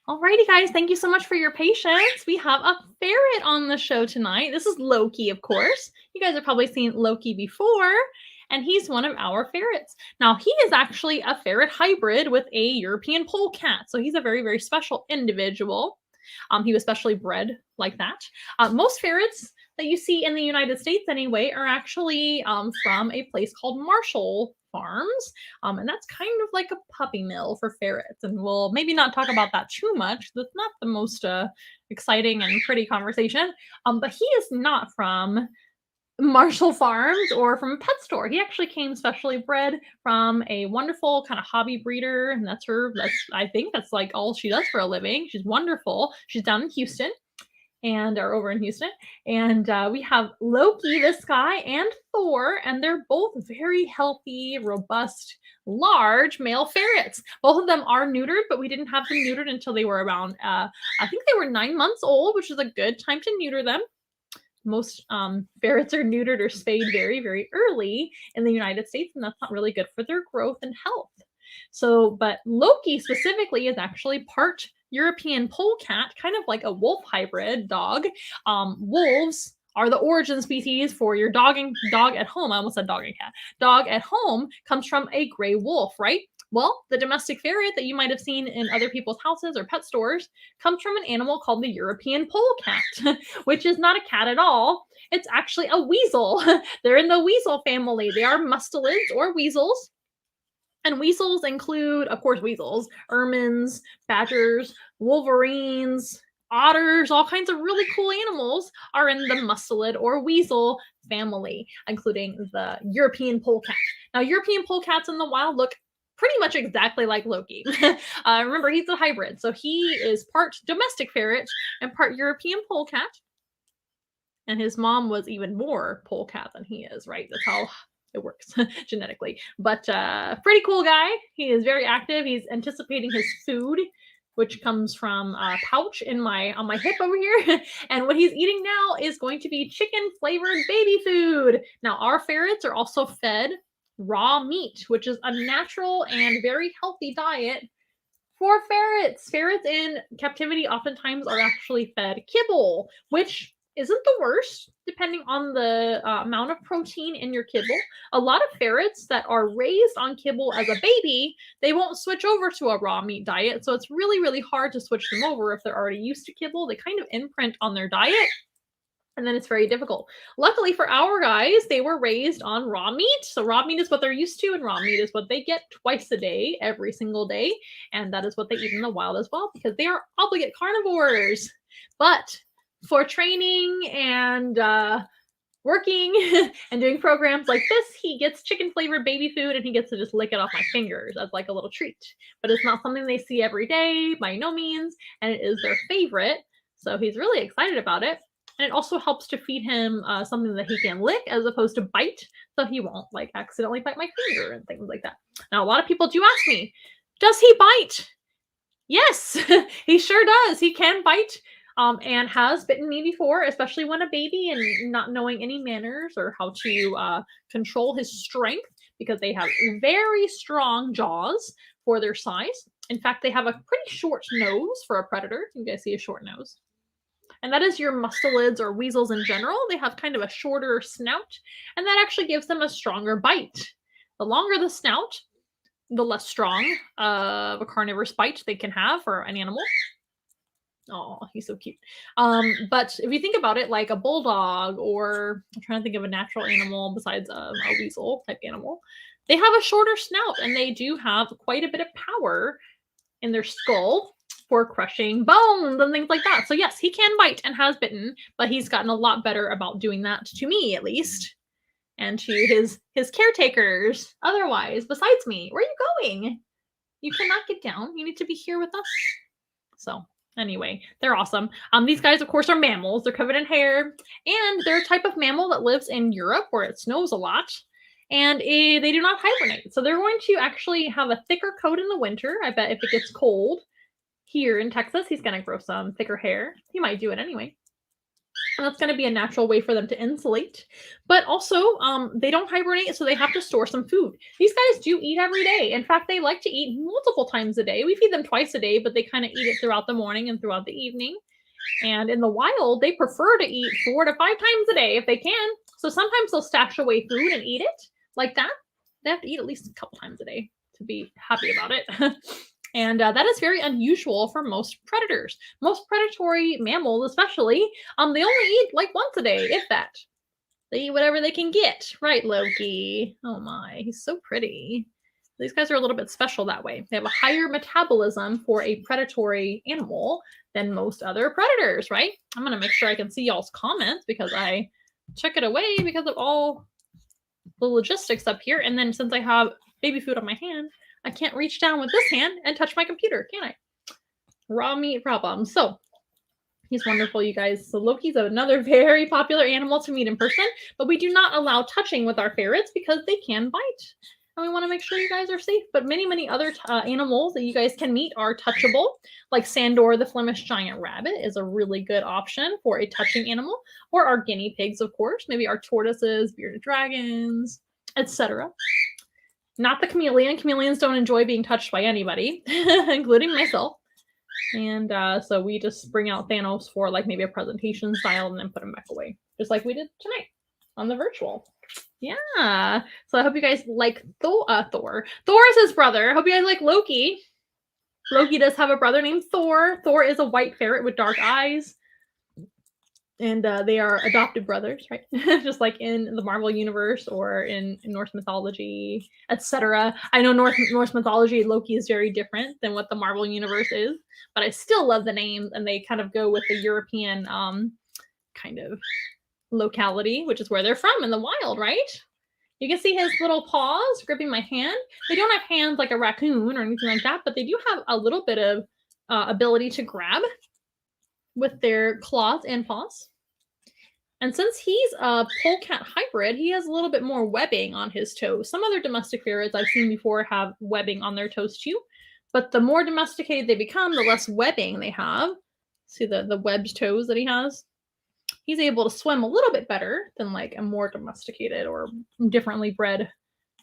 Alrighty, guys, thank you so much for your patience. We have a ferret on the show tonight. This is Loki, of course. You guys have probably seen Loki before, and he's one of our ferrets. Now, he is actually a ferret hybrid with a European polecat, so he's a very, very special individual. He was specially bred like that. Most ferrets that you see in the United States, anyway, are actually from a place called Marshall Farms. And that's kind of like a puppy mill for ferrets. And we'll maybe not talk about that too much. That's not the most exciting and pretty conversation. But he is not from Marshall Farms or from a pet store. He actually came specially bred from a wonderful kind of hobby breeder. And I think that's like all she does for a living. She's wonderful. She's down in Houston. Or over in Houston. And we have Loki, this guy, and Thor, and they're both very healthy, robust, large male ferrets. Both of them are neutered, but we didn't have them neutered until they were around, I think they were 9 months old, which is a good time to neuter them. Most ferrets are neutered or spayed very, very early in the United States, and that's not really good for their growth and health. So, but Loki specifically is actually part European polecat, kind of like a wolf hybrid dog. Wolves are the origin species for your dog at home. I almost said dog and cat. Dog at home comes from a gray wolf, right? Well, the domestic ferret that you might have seen in other people's houses or pet stores comes from an animal called the European polecat, which is not a cat at all. It's actually a weasel. They're in the weasel family. They are mustelids or weasels. And weasels include, of course, weasels, ermines, badgers, wolverines, otters, all kinds of really cool animals are in the mustelid or weasel family, including the European polecat. Now, European polecats in the wild look pretty much exactly like Loki. Remember, he's a hybrid, so he is part domestic ferret and part European polecat. And his mom was even more polecat than he is, right? That's how it works genetically. But pretty cool guy. He is very active. He's anticipating his food, which comes from a pouch on my hip over here. And what he's eating now is going to be chicken flavored baby food. Now, our ferrets are also fed raw meat, which is a natural and very healthy diet for ferrets. Ferrets in captivity oftentimes are actually fed kibble, which isn't the worst, depending on the amount of protein in your kibble. A lot of ferrets that are raised on kibble as a baby, they won't switch over to a raw meat diet. So it's really, really hard to switch them over if they're already used to kibble. They kind of imprint on their diet. And then it's very difficult. Luckily for our guys, they were raised on raw meat. So raw meat is what they're used to, and raw meat is what they get twice a day, every single day. And that is what they eat in the wild as well, because they are obligate carnivores. But for training and working and doing programs like this, he gets chicken flavored baby food and he gets to just lick it off my fingers as like a little treat. But it's not something they see every day by no means, and it is their favorite. So he's really excited about it. And it also helps to feed him something that he can lick as opposed to bite, so he won't like accidentally bite my finger and things like that. Now, a lot of people do ask me, does he bite? Yes, he sure does. He can bite and has bitten me before, especially when a baby and not knowing any manners or how to control his strength, because they have very strong jaws for their size. In fact, they have a pretty short nose for a predator. You guys see a short nose. And that is your mustelids or weasels in general. They have kind of a shorter snout, and that actually gives them a stronger bite. The longer the snout, the less strong of a carnivorous bite they can have for an animal. Oh, he's so cute. But if you think about it, like a bulldog, or I'm trying to think of a natural animal besides a weasel type animal, they have a shorter snout, and they do have quite a bit of power in their skull for crushing bones and things like that. So yes, he can bite and has bitten, but he's gotten a lot better about doing that, to me at least, and to his caretakers otherwise, besides me. Where are you going? You cannot get down. You need to be here with us. So anyway, they're awesome. These guys, of course, are mammals. They're covered in hair, and they're a type of mammal that lives in Europe where it snows a lot. And they do not hibernate. So they're going to actually have a thicker coat in the winter. I bet if it gets cold here in Texas, he's going to grow some thicker hair. He might do it anyway. And that's going to be a natural way for them to insulate. But also, they don't hibernate, so they have to store some food. These guys do eat every day. In fact, they like to eat multiple times a day. We feed them twice a day, but they kind of eat it throughout the morning and throughout the evening. And in the wild, they prefer to eat 4 to 5 times a day if they can. So sometimes they'll stash away food and eat it like that. They have to eat at least a couple times a day to be happy about it. And that is very unusual for most predators. Most predatory mammals, especially, they only eat like once a day, if that. They eat whatever they can get. Right, Loki? Oh my, he's so pretty. These guys are a little bit special that way. They have a higher metabolism for a predatory animal than most other predators, right? I'm going to make sure I can see y'all's comments because I took it away because of all the logistics up here. And then since I have baby food on my hand, I can't reach down with this hand and touch my computer, can I? Raw meat problem. So he's wonderful, you guys. So Loki's another very popular animal to meet in person, but we do not allow touching with our ferrets because they can bite. And we want to make sure you guys are safe. But many, many other animals that you guys can meet are touchable. Like Sandor, the Flemish giant rabbit, is a really good option for a touching animal. Or our guinea pigs, of course. Maybe our tortoises, bearded dragons, etc. Not the chameleon. Chameleons don't enjoy being touched by anybody, including myself. And so we just bring out Thanos for like maybe a presentation style and then put him back away. Just like we did tonight on the virtual. Yeah. So I hope you guys like Thor. Thor is his brother. I hope you guys like Loki. Loki does have a brother named Thor. Thor is a white ferret with dark eyes. And they are adopted brothers, right? Just like in the Marvel universe or in Norse mythology, etc. I know Norse mythology, Loki is very different than what the Marvel universe is, but I still love the names, and they kind of go with the European kind of locality, which is where they're from in the wild, right? You can see his little paws gripping my hand. They don't have hands like a raccoon or anything like that, but they do have a little bit of ability to grab with their claws and paws. And since he's a polecat hybrid, he has a little bit more webbing on his toes. Some other domestic ferrets I've seen before have webbing on their toes too, but the more domesticated they become, the less webbing they have. See the webbed toes that he has? He's able to swim a little bit better than like a more domesticated or differently bred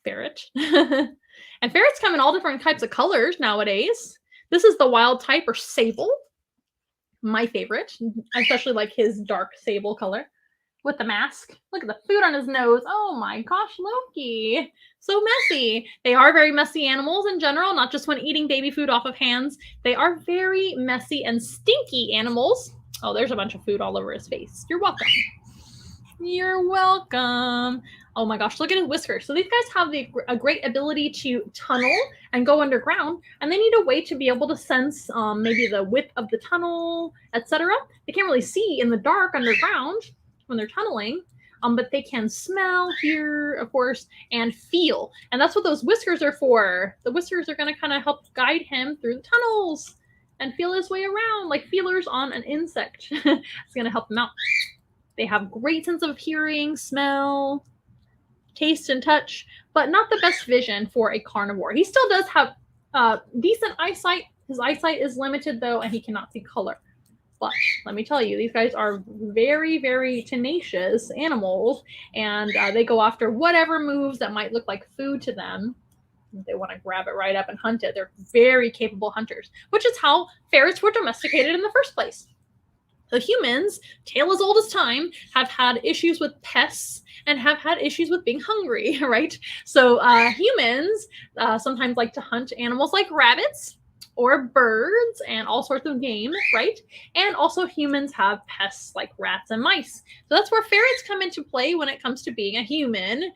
ferret. And ferrets come in all different types of colors nowadays. This is the wild type, or sable. My favorite, especially like his dark sable color with the mask. Look at the food on his nose. Oh my gosh, Loki. So messy. They are very messy animals in general, not just when eating baby food off of hands. They are very messy and stinky animals. Oh, there's a bunch of food all over his face. You're welcome. You're welcome. Oh my gosh, look at his whiskers. So these guys have a great ability to tunnel and go underground, and they need a way to be able to sense maybe the width of the tunnel, etc. They can't really see in the dark underground when they're tunneling, but they can smell, hear, of course, and feel. And that's what those whiskers are for. The whiskers are going to kind of help guide him through the tunnels and feel his way around like feelers on an insect. It's going to help him out. They have great sense of hearing, smell, taste, and touch, but not the best vision for a carnivore. He still does have decent eyesight. His eyesight is limited, though, and he cannot see color. But let me tell you, these guys are very, very tenacious animals, and they go after whatever moves that might look like food to them. They want to grab it right up and hunt it. They're very capable hunters, which is how ferrets were domesticated in the first place. So humans, tale as old as time, have had issues with pests and have had issues with being hungry, right? So humans sometimes like to hunt animals like rabbits or birds and all sorts of game, right? And also humans have pests like rats and mice. So that's where ferrets come into play when it comes to being a human,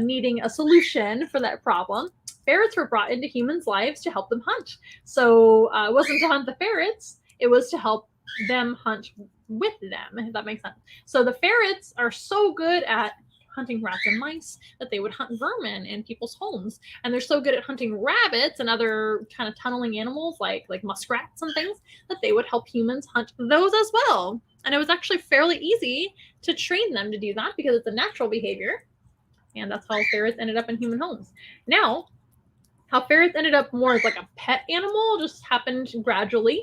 needing a solution for that problem. Ferrets were brought into humans' lives to help them hunt. So it wasn't to hunt the ferrets, it was to help them hunt with them, if that makes sense. So the ferrets are so good at hunting rats and mice that they would hunt vermin in people's homes, and they're so good at hunting rabbits and other kind of tunneling animals like muskrats and things that they would help humans hunt those as well. And it was actually fairly easy to train them to do that because it's a natural behavior, and that's how ferrets ended up in human homes. Now, how ferrets ended up more as like a pet animal just happened gradually,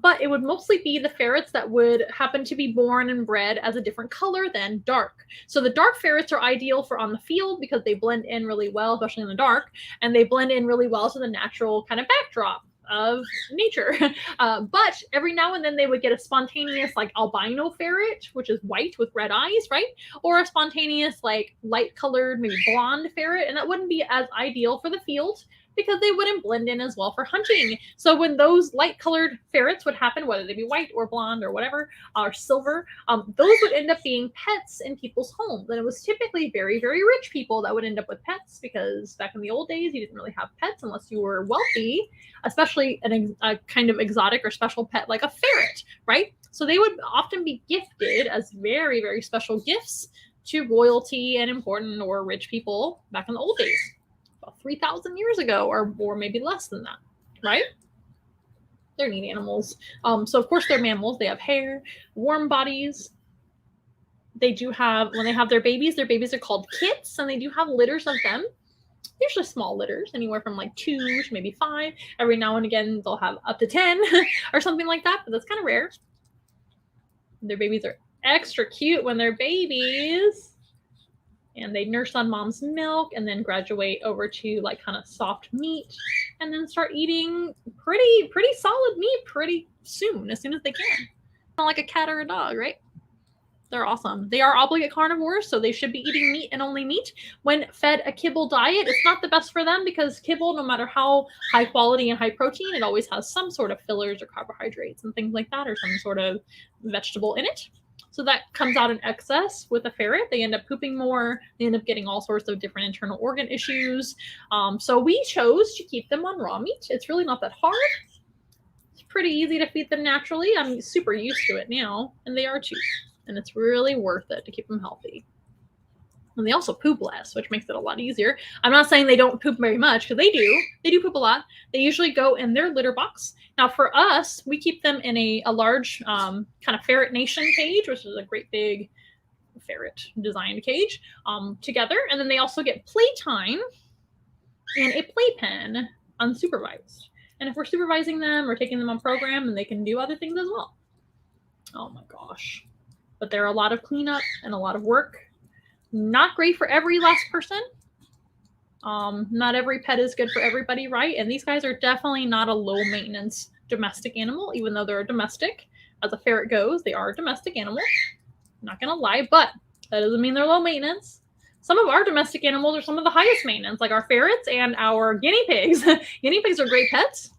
but it would mostly be the ferrets that would happen to be born and bred as a different color than dark. So the dark ferrets are ideal for on the field because they blend in really well, especially in the dark, and they blend in really well to the natural kind of backdrop of nature. But every now and then they would get a spontaneous like albino ferret, which is white with red eyes, right? Or a spontaneous like light colored, maybe blonde ferret, and that wouldn't be as ideal for the field because they wouldn't blend in as well for hunting. So when those light colored ferrets would happen, whether they be white or blonde or whatever, or silver, those would end up being pets in people's homes. And it was typically very, very rich people that would end up with pets because back in the old days, you didn't really have pets unless you were wealthy, especially a kind of exotic or special pet like a ferret, right? So they would often be gifted as very, very special gifts to royalty and important or rich people back in the old days. 3,000 years ago or maybe less than that, right? They're neat animals. So of course they're mammals. They have hair, warm bodies. They do have, when they have their babies are called kits, and they do have litters of them. Usually small litters, anywhere from like 2 to maybe 5. Every now and again they'll have up to 10 or something like that, but that's kind of rare. Their babies are extra cute when they're babies. And they nurse on mom's milk and then graduate over to like kind of soft meat and then start eating pretty solid meat pretty soon as they can. Not like a cat or a dog, right? They're awesome. They are obligate carnivores, so they should be eating meat and only meat. When fed a kibble diet, it's not the best for them because kibble, no matter how high quality and high protein, it always has some sort of fillers or carbohydrates and things like that, or some sort of vegetable in it. So that comes out in excess with a ferret. They end up pooping more. They end up getting all sorts of different internal organ issues. So we chose to keep them on raw meat. It's really not that hard. It's pretty easy to feed them naturally. I'm super used to it now, and they are cheap. And it's really worth it to keep them healthy. And they also poop less, which makes it a lot easier. I'm not saying they don't poop very much, because they do. They do poop a lot. They usually go in their litter box. Now, for us, we keep them in a large kind of ferret nation cage, which is a great big ferret designed cage together. And then they also get playtime in a playpen unsupervised. And if we're supervising them or taking them on program, then they can do other things as well. Oh my gosh. But they're a lot of cleanup and a lot of work. Not great for every last person. Not every pet is good for everybody, right? And these guys are definitely not a low maintenance domestic animal, even though they're a domestic, as a ferret goes. They are a domestic animal. I'm not going to lie, but that doesn't mean they're low maintenance. Some of our domestic animals are some of the highest maintenance, like our ferrets and our guinea pigs. Guinea pigs are great pets,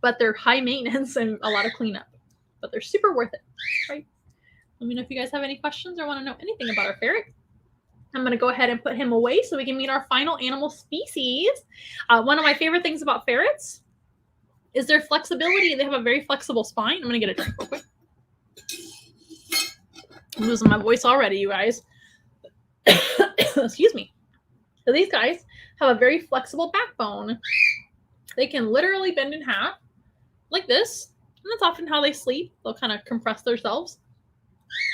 but they're high maintenance and a lot of cleanup. But they're super worth it, right? Let me know if you guys have any questions or want to know anything about our ferret. I'm going to go ahead and put him away so we can meet our final animal species. One of my favorite things about ferrets is their flexibility. They have a very flexible spine. I'm going to get a drink real quick. I'm losing my voice already, you guys. Excuse me. So these guys have a very flexible backbone. They can literally bend in half like this. And that's often how they sleep. They'll kind of compress themselves.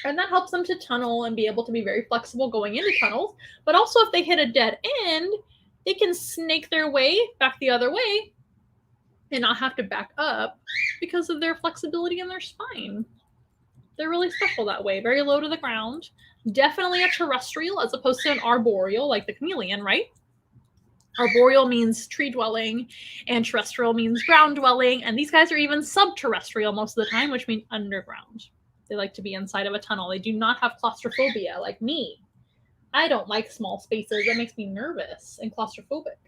And that helps them to tunnel and be able to be very flexible going into tunnels. But also if they hit a dead end, they can snake their way back the other way and not have to back up because of their flexibility in their spine. They're really special that way. Very low to the ground. Definitely a terrestrial as opposed to an arboreal like the chameleon, right? Arboreal means tree dwelling and terrestrial means ground dwelling. And these guys are even subterrestrial most of the time, which means underground. They like to be inside of a tunnel. They do not have claustrophobia like me. I don't like small spaces. That makes me nervous and claustrophobic.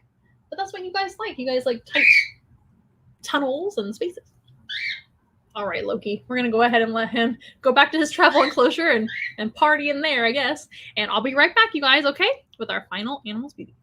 But that's what you guys like. You guys like tight tunnels and spaces. All right, Loki, we're going to go ahead and let him go back to his travel enclosure and party in there, I guess. And I'll be right back, you guys, okay? With our final animal species.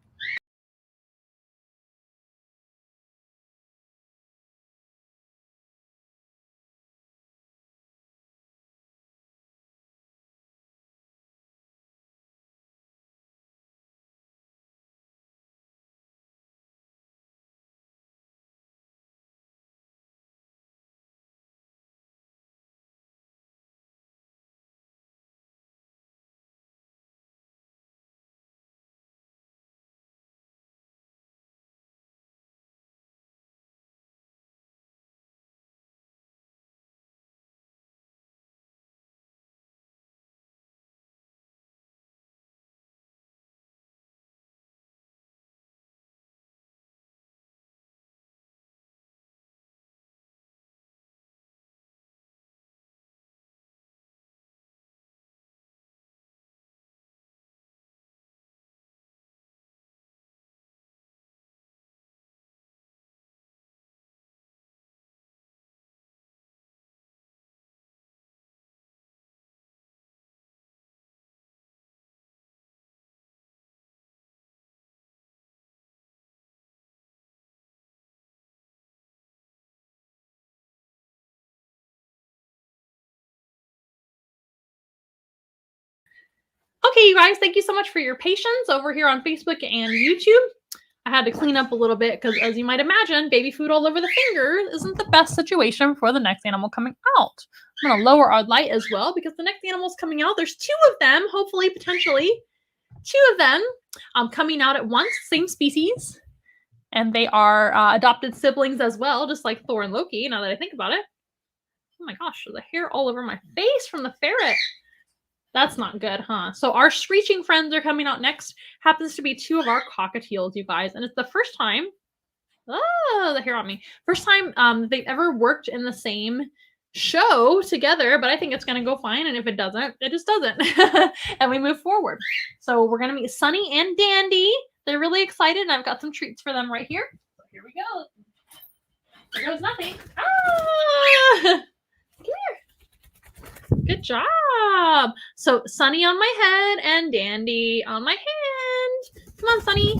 Okay, you guys, thank you so much for your patience over here on Facebook and YouTube. I had to clean up a little bit because, as you might imagine, baby food all over the fingers isn't the best situation for the next animal coming out. I'm going to lower our light as well because the next animal's coming out. There's two of them, hopefully, potentially. Two of them coming out at once, same species. And they are adopted siblings as well, just like Thor and Loki, now that I think about it. Oh my gosh, there's a hair all over my face from the ferret. That's not good, huh? So our screeching friends are coming out next. Happens to be two of our cockatiels, you guys. And it's the first time, the hair on me. First time they've ever worked in the same show together, but I think it's going to go fine. And if it doesn't, it just doesn't. And we move forward. So we're going to meet Sunny and Dandy. They're really excited, and I've got some treats for them right here. So here we go. There goes nothing. Ah! Come here. Good job. So Sunny on my head and Dandy on my hand. Come on, Sunny.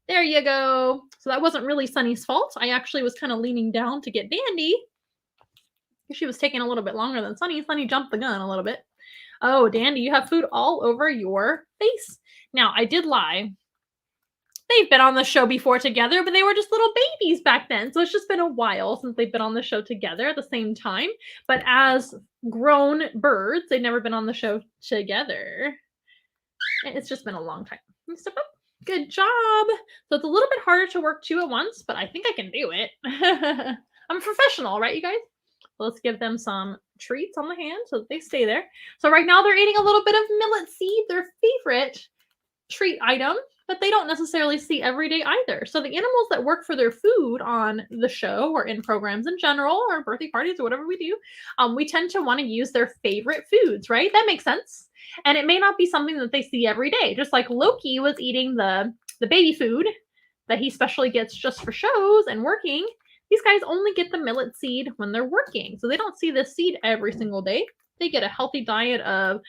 There you go. So that wasn't really Sunny's fault. I actually was kind of leaning down to get Dandy. She was taking a little bit longer than Sunny. Sunny jumped the gun a little bit. Oh, Dandy, you have food all over your face. Now, I did lie. They've been on the show before together, but they were just little babies back then. So it's just been a while since they've been on the show together at the same time. But as grown birds, they've never been on the show together. It's just been a long time. Step up. Good job. So it's a little bit harder to work two at once, but I think I can do it. I'm a professional, right, you guys? So let's give them some treats on the hand so that they stay there. So right now they're eating a little bit of millet seed, their favorite treat item. but they don't necessarily see every day either. So the animals that work for their food on the show or in programs in general or birthday parties or whatever we do, we tend to want to use their favorite foods, right? That makes sense. And it may not be something that they see every day. Just like Loki was eating the baby food that he specially gets just for shows and working, these guys only get the millet seed when they're working. So they don't see this seed every single day. They get a healthy diet of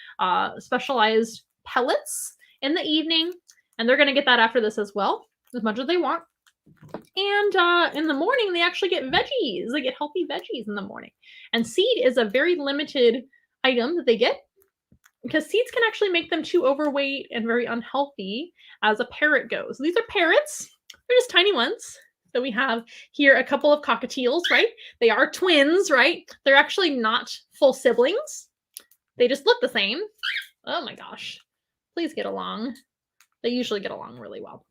specialized pellets in the evening, and they're going to get that after this as well, as much as they want. And in the morning, they actually get veggies. They get healthy veggies in the morning. And seed is a very limited item that they get because seeds can actually make them too overweight and very unhealthy as a parrot goes. So these are parrots. They're just tiny ones. So we have here a couple of cockatiels, right? They are twins, right? They're actually not full siblings. They just look the same. Oh my gosh. Please get along. They usually get along really well.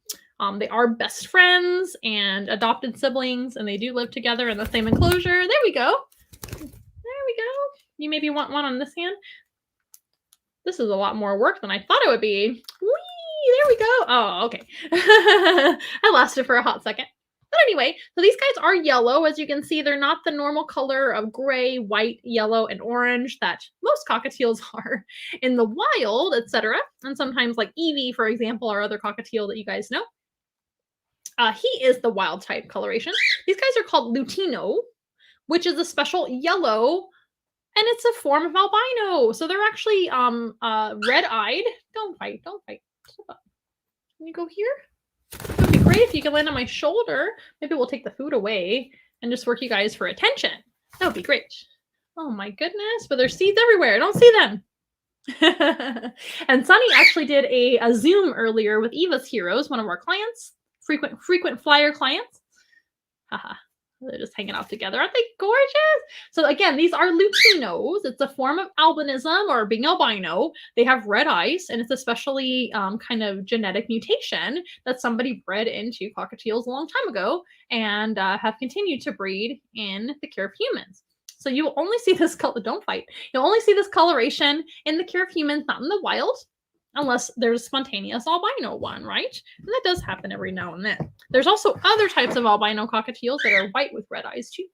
They are best friends and adopted siblings, and they do live together in the same enclosure. There we go. There we go. You maybe want one on this hand. This is a lot more work than I thought it would be. Whee! There we go. Oh, okay. I lasted for a hot second. But anyway, so these guys are yellow. As you can see, they're not the normal color of gray, white, yellow, and orange that most cockatiels are in the wild, etc. And sometimes like Evie, for example, our other cockatiel that you guys know. He is the wild type coloration. These guys are called lutino, which is a special yellow, and it's a form of albino. So they're actually red-eyed. Don't fight, don't fight. Can you go here? It would be great if you could land on my shoulder. Maybe we'll take the food away and just work you guys for attention. That would be great. Oh my goodness, but there's seeds everywhere. I don't see them. And Sunny actually did a Zoom earlier with Eva's Heroes, one of our clients, frequent flyer clients. Haha. They're just hanging out together. Aren't they gorgeous? So again, these are lutinos. It's a form of albinism or being albino. They have red eyes, and it's especially kind of genetic mutation that somebody bred into cockatiels a long time ago and have continued to breed in the care of humans. So you will only see this color. Don't fight. You'll only see this coloration in the care of humans, not in the wild, unless there's a spontaneous albino one, right? And that does happen every now and then. There's also other types of albino cockatiels that are white with red eyes too.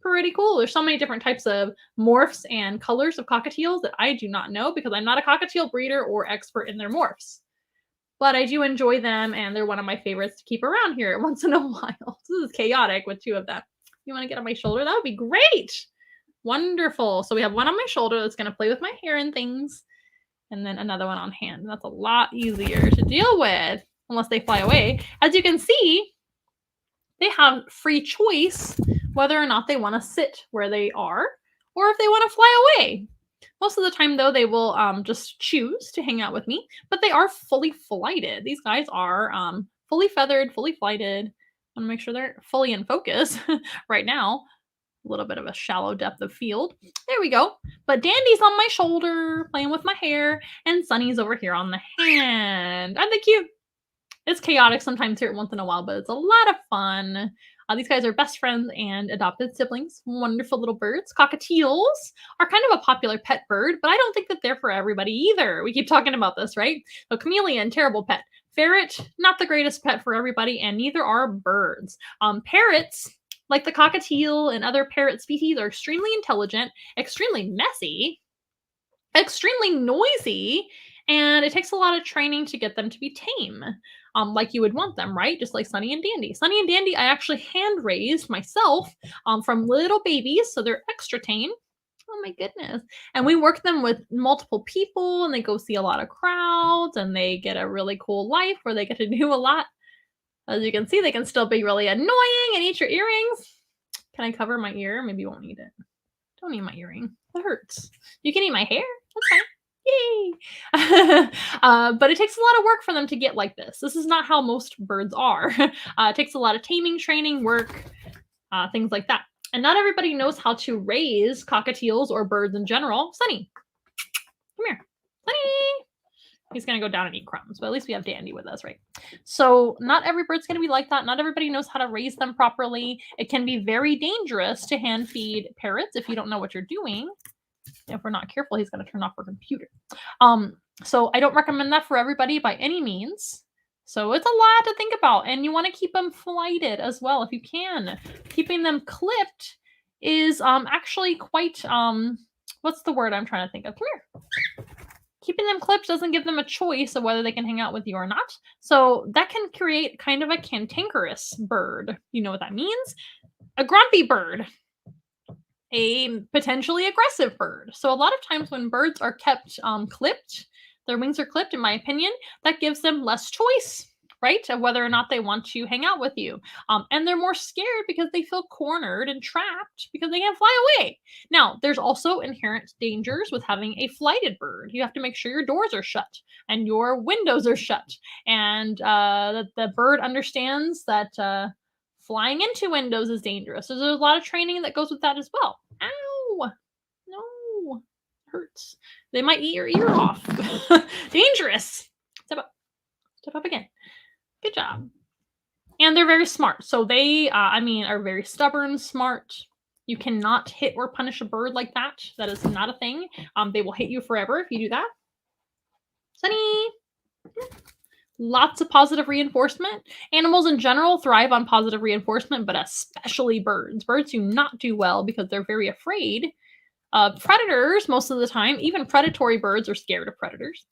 Pretty cool. There's so many different types of morphs and colors of cockatiels that I do not know because I'm not a cockatiel breeder or expert in their morphs. But I do enjoy them, and they're one of my favorites to keep around here once in a while. This is chaotic with two of them. You want to get on my shoulder? That would be great. Wonderful. So we have one on my shoulder that's going to play with my hair and things. And then another one on hand. That's a lot easier to deal with, unless they fly away. As you can see, they have free choice whether or not they want to sit where they are or if they want to fly away. Most of the time, though, they will just choose to hang out with me, but they are fully flighted. These guys are fully feathered, fully flighted. I want to make sure they're fully in focus right now. A little bit of a shallow depth of field. There we go. But Dandy's on my shoulder, playing with my hair, and Sunny's over here on the hand. Aren't they cute? It's chaotic sometimes here once in a while, but it's a lot of fun. These guys are best friends and adopted siblings. Wonderful little birds. Cockatiels are kind of a popular pet bird, but I don't think that they're for everybody either. We keep talking about this, right? So chameleon, terrible pet. Ferret, not the greatest pet for everybody, and neither are birds. Parrots, like the cockatiel and other parrot species, are extremely intelligent, extremely messy, extremely noisy, and it takes a lot of training to get them to be tame, like you would want them, right? Just like Sunny and Dandy. Sunny and Dandy, I actually hand-raised myself from little babies, so they're extra tame. Oh my goodness. And we work them with multiple people, and they go see a lot of crowds, and they get a really cool life where they get to do a lot. As you can see, they can still be really annoying and eat your earrings. Can I cover my ear? Maybe you won't need it. Don't eat my earring. That hurts. You can eat my hair. That's fine. Yay! But it takes a lot of work for them to get like this. This is not how most birds are. It takes a lot of taming, training, work, things like that. And not everybody knows how to raise cockatiels or birds in general. Sunny, come here. Sunny! He's going to go down and eat crumbs, but at least we have Dandy with us, right? So not every bird's going to be like that. Not everybody knows how to raise them properly. It can be very dangerous to hand feed parrots if you don't know what you're doing. If we're not careful, he's going to turn off our computer. So I don't recommend that for everybody by any means. So it's a lot to think about, and you want to keep them flighted as well if you can. Keeping them clipped is actually quite what's the word I'm trying to think of? Come here. Keeping them clipped doesn't give them a choice of whether they can hang out with you or not. So that can create kind of a cantankerous bird. You know what that means? A grumpy bird, a potentially aggressive bird. So a lot of times when birds are kept clipped, their wings are clipped, in my opinion, that gives them less choice, right, of whether or not they want to hang out with you. And they're more scared because they feel cornered and trapped because they can't fly away. Now, there's also inherent dangers with having a flighted bird. You have to make sure your doors are shut and your windows are shut, and that the bird understands that flying into windows is dangerous. So there's a lot of training that goes with that as well. Ow! No, hurts. They might eat your ear off. Dangerous. Step up. Step up again. Good job. And they're very smart. So they, are very stubborn, smart. You cannot hit or punish a bird like that. That is not a thing. They will hit you forever if you do that. Sunny. Lots of positive reinforcement. Animals in general thrive on positive reinforcement, but especially birds. Birds do not do well because they're very afraid. Predators, most of the time, even predatory birds are scared of predators.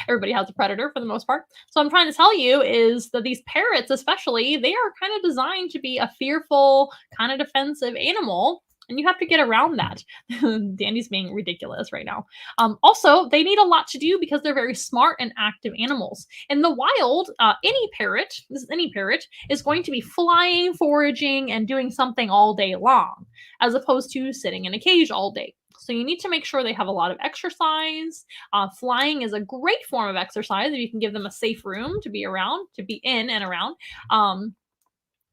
Everybody has a predator for the most part. So I'm trying to tell you is that these parrots, especially, they are kind of designed to be a fearful, kind of defensive animal. And you have to get around that. Dandy's being ridiculous right now. Also, they need a lot to do because they're very smart and active animals. In the wild, any parrot, this is any parrot, is going to be flying, foraging, and doing something all day long, as opposed to sitting in a cage all day. So you need to make sure they have a lot of exercise. Flying is a great form of exercise if you can give them a safe room to be around, to be in and around.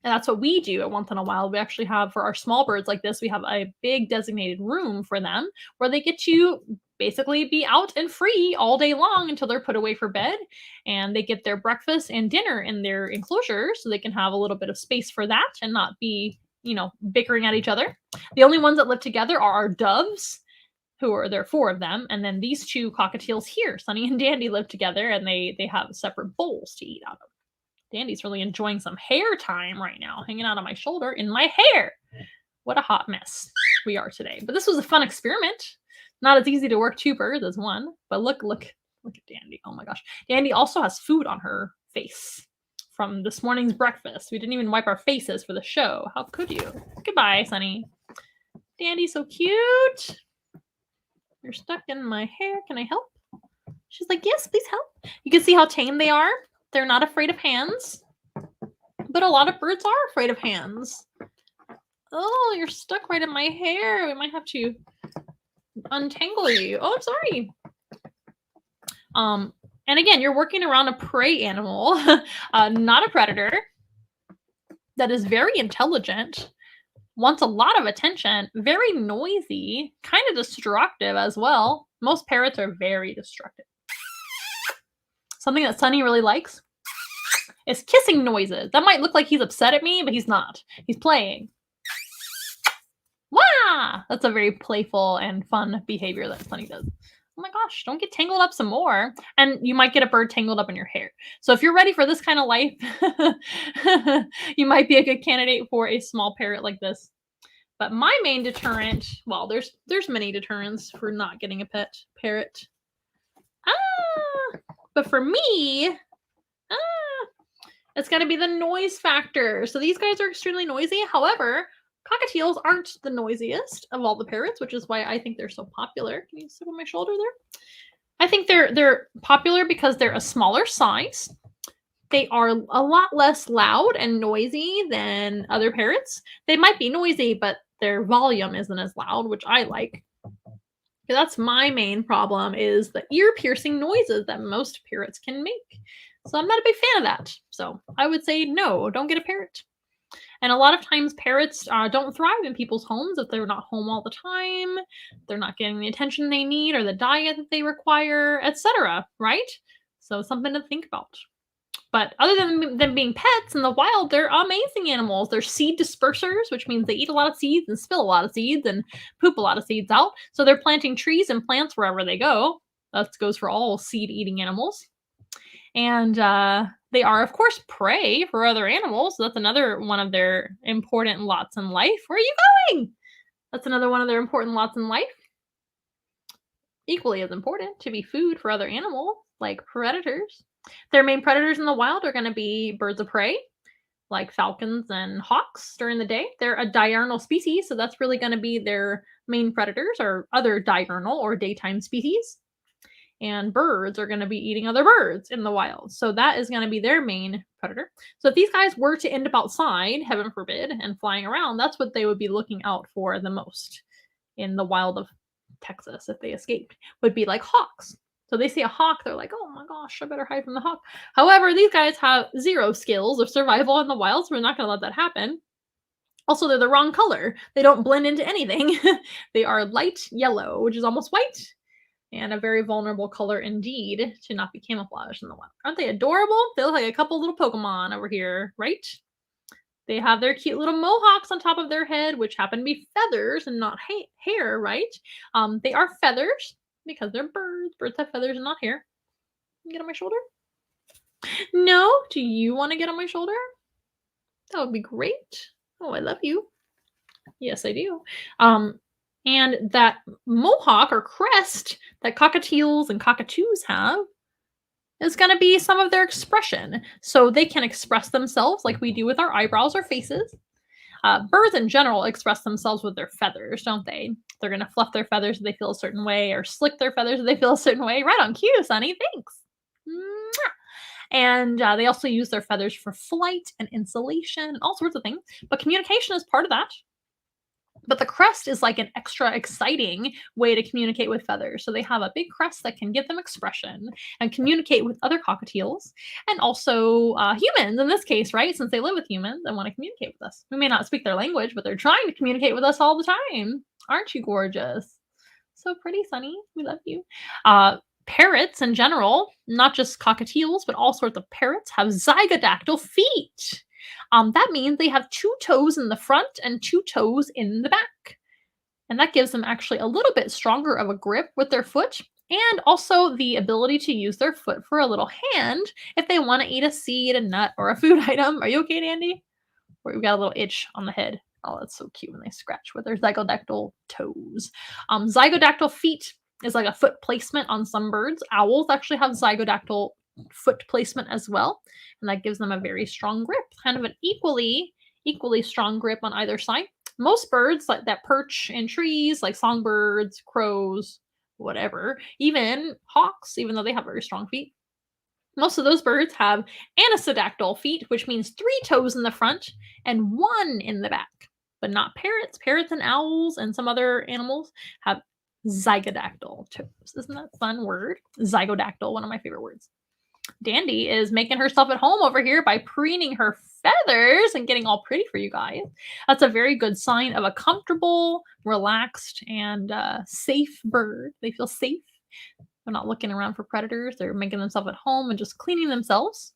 And that's what we do at Once in a While. We actually have, for our small birds like this, we have a big designated room for them where they get to basically be out and free all day long until they're put away for bed. And they get their breakfast and dinner in their enclosure so they can have a little bit of space for that and not be, bickering at each other. The only ones that live together are our doves, there are 4 of them. And then these 2 cockatiels here, Sunny and Dandy, live together, and they have separate bowls to eat out of. Dandy's really enjoying some hair time right now, hanging out on my shoulder in my hair. What a hot mess we are today. But this was a fun experiment. Not as easy to work 2 birds as one, but look at Dandy. Oh my gosh. Dandy also has food on her face from this morning's breakfast. We didn't even wipe our faces for the show. How could you? Goodbye, Sunny. Dandy's so cute. You're stuck in my hair. Can I help? She's like, yes, please help. You can see how tame they are. They're not afraid of hands, but a lot of birds are afraid of hands. Oh, you're stuck right in my hair. We might have to untangle you. Oh, I'm sorry. And again, you're working around a prey animal, not a predator, that is very intelligent, wants a lot of attention, very noisy, kind of destructive as well. Most parrots are very destructive. Something that Sunny really likes is kissing noises. That might look like he's upset at me, but he's not. He's playing. Wah! That's a very playful and fun behavior that Sunny does. Oh my gosh, don't get tangled up some more. And you might get a bird tangled up in your hair. So if you're ready for this kind of life, you might be a good candidate for a small parrot like this. But my main deterrent, well, there's many deterrents for not getting a pet parrot. But for me, it's got to be the noise factor. So these guys are extremely noisy. However, cockatiels aren't the noisiest of all the parrots, which is why I think they're so popular. Can you sit on my shoulder there? I think they're popular because they're a smaller size. They are a lot less loud and noisy than other parrots. They might be noisy, but their volume isn't as loud, which I like. That's my main problem, is the ear-piercing noises that most parrots can make. So I'm not a big fan of that. So I would say no, don't get a parrot. And a lot of times parrots don't thrive in people's homes if they're not home all the time, they're not getting the attention they need or the diet that they require, etc. Right? So something to think about. But other than them being pets in the wild, they're amazing animals. They're seed dispersers, which means they eat a lot of seeds and spill a lot of seeds and poop a lot of seeds out. So they're planting trees and plants wherever they go. That goes for all seed-eating animals. And They are, of course, prey for other animals. So that's another one of their important lots in life. Where are you going? That's another one of their important lots in life. Equally as important to be food for other animals, like predators. Their main predators in the wild are going to be birds of prey, like falcons and hawks during the day. They're a diurnal species, so that's really going to be their main predators, or other diurnal or daytime species. And birds are going to be eating other birds in the wild. So that is going to be their main predator. So if these guys were to end up outside, heaven forbid, and flying around, that's what they would be looking out for the most in the wild of Texas if they escaped, would be like hawks. So they see a hawk, they're like, oh my gosh, I better hide from the hawk. However, these guys have zero skills of survival in the wild, so we're not going to let that happen. Also, they're the wrong color. They don't blend into anything. They are light yellow, which is almost white, and a very vulnerable color indeed to not be camouflaged in the wild. Aren't they adorable? They look like a couple little Pokemon over here, right? They have their cute little mohawks on top of their head, which happen to be feathers and not hair, right? They are feathers because they're birds. Birds have feathers and not hair. Get on my shoulder? No? Do you want to get on my shoulder? That would be great. Oh, I love you. Yes, I do. And that mohawk or crest that cockatiels and cockatoos have is going to be some of their expression. So they can express themselves like we do with our eyebrows or faces. Birds in general express themselves with their feathers, don't they? They're going to fluff their feathers if they feel a certain way, or slick their feathers if they feel a certain way. Right on cue, Sunny. Thanks. Mwah. And they also use their feathers for flight and insulation and all sorts of things. But communication is part of that. But the crest is like an extra exciting way to communicate with feathers. So they have a big crest that can give them expression and communicate with other cockatiels and also humans in this case, right? Since they live with humans and want to communicate with us. We may not speak their language, but they're trying to communicate with us all the time. Aren't you gorgeous? So pretty, Sunny. We love you. Parrots in general, not just cockatiels, but all sorts of parrots have zygodactyl feet. That means they have 2 toes in the front and 2 toes in the back. And that gives them actually a little bit stronger of a grip with their foot, and also the ability to use their foot for a little hand if they want to eat a seed, a nut, or a food item. Are you okay, Dandy? Or we've got a little itch on the head. Oh, that's so cute when they scratch with their zygodactyl toes. Zygodactyl feet is like a foot placement on some birds. Owls actually have zygodactyl foot placement as well, and that gives them a very strong grip, kind of an equally strong grip on either side. Most birds like that perch in trees, like songbirds, crows, whatever, even hawks, even though they have very strong feet, most of those birds have anisodactyl feet, which means 3 toes in the front and 1 in the back. But not parrots. Parrots and owls and some other animals have zygodactyl toes. Isn't that a fun word? Zygodactyl, one of my favorite words. Dandy is making herself at home over here by preening her feathers and getting all pretty for you guys. That's a very good sign of a comfortable, relaxed, and safe bird. They feel safe. They're not looking around for predators. They're making themselves at home and just cleaning themselves.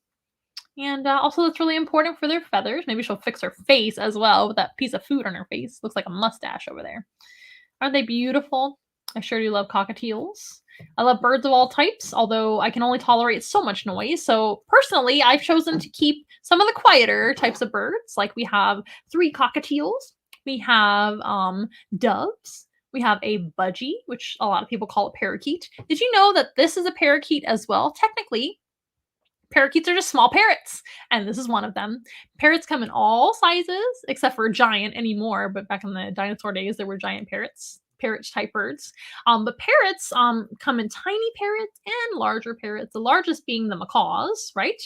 And also, that's really important for their feathers. Maybe she'll fix her face as well with that piece of food on her face. Looks like a mustache over there. Aren't they beautiful? I sure do love cockatiels. I love birds of all types, although I can only tolerate so much noise. So personally, I've chosen to keep some of the quieter types of birds. Like we have 3 cockatiels. We have doves. We have a budgie, which a lot of people call a parakeet. Did you know that this is a parakeet as well? Technically, parakeets are just small parrots, and this is one of them. Parrots come in all sizes, except for giant anymore, but back in the dinosaur days, there were giant parrots. Parrot-type birds. But parrots come in tiny parrots and larger parrots, the largest being the macaws, right?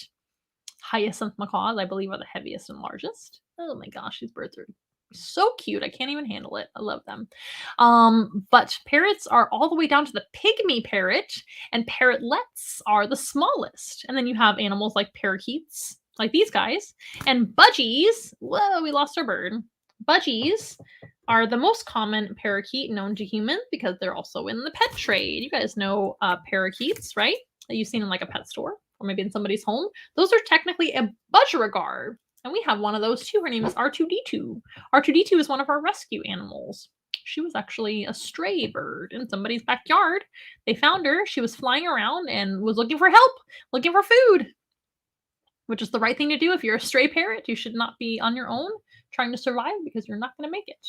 Hyacinth macaws, I believe, are the heaviest and largest. Oh my gosh, these birds are so cute. I can't even handle it. I love them. But parrots are all the way down to the pygmy parrot, and parrotlets are the smallest. And then you have animals like parakeets, like these guys, and budgies. Whoa, we lost our bird. Budgies are the most common parakeet known to humans because they're also in the pet trade. You guys know parakeets, right? That you've seen in like a pet store or maybe in somebody's home. Those are technically a budgerigar. And we have one of those too. Her name is R2D2. R2D2 is one of our rescue animals. She was actually a stray bird in somebody's backyard. They found her. She was flying around and was looking for help, looking for food. which is the right thing to do. If you're a stray parrot, you should not be on your own trying to survive because you're not going to make it.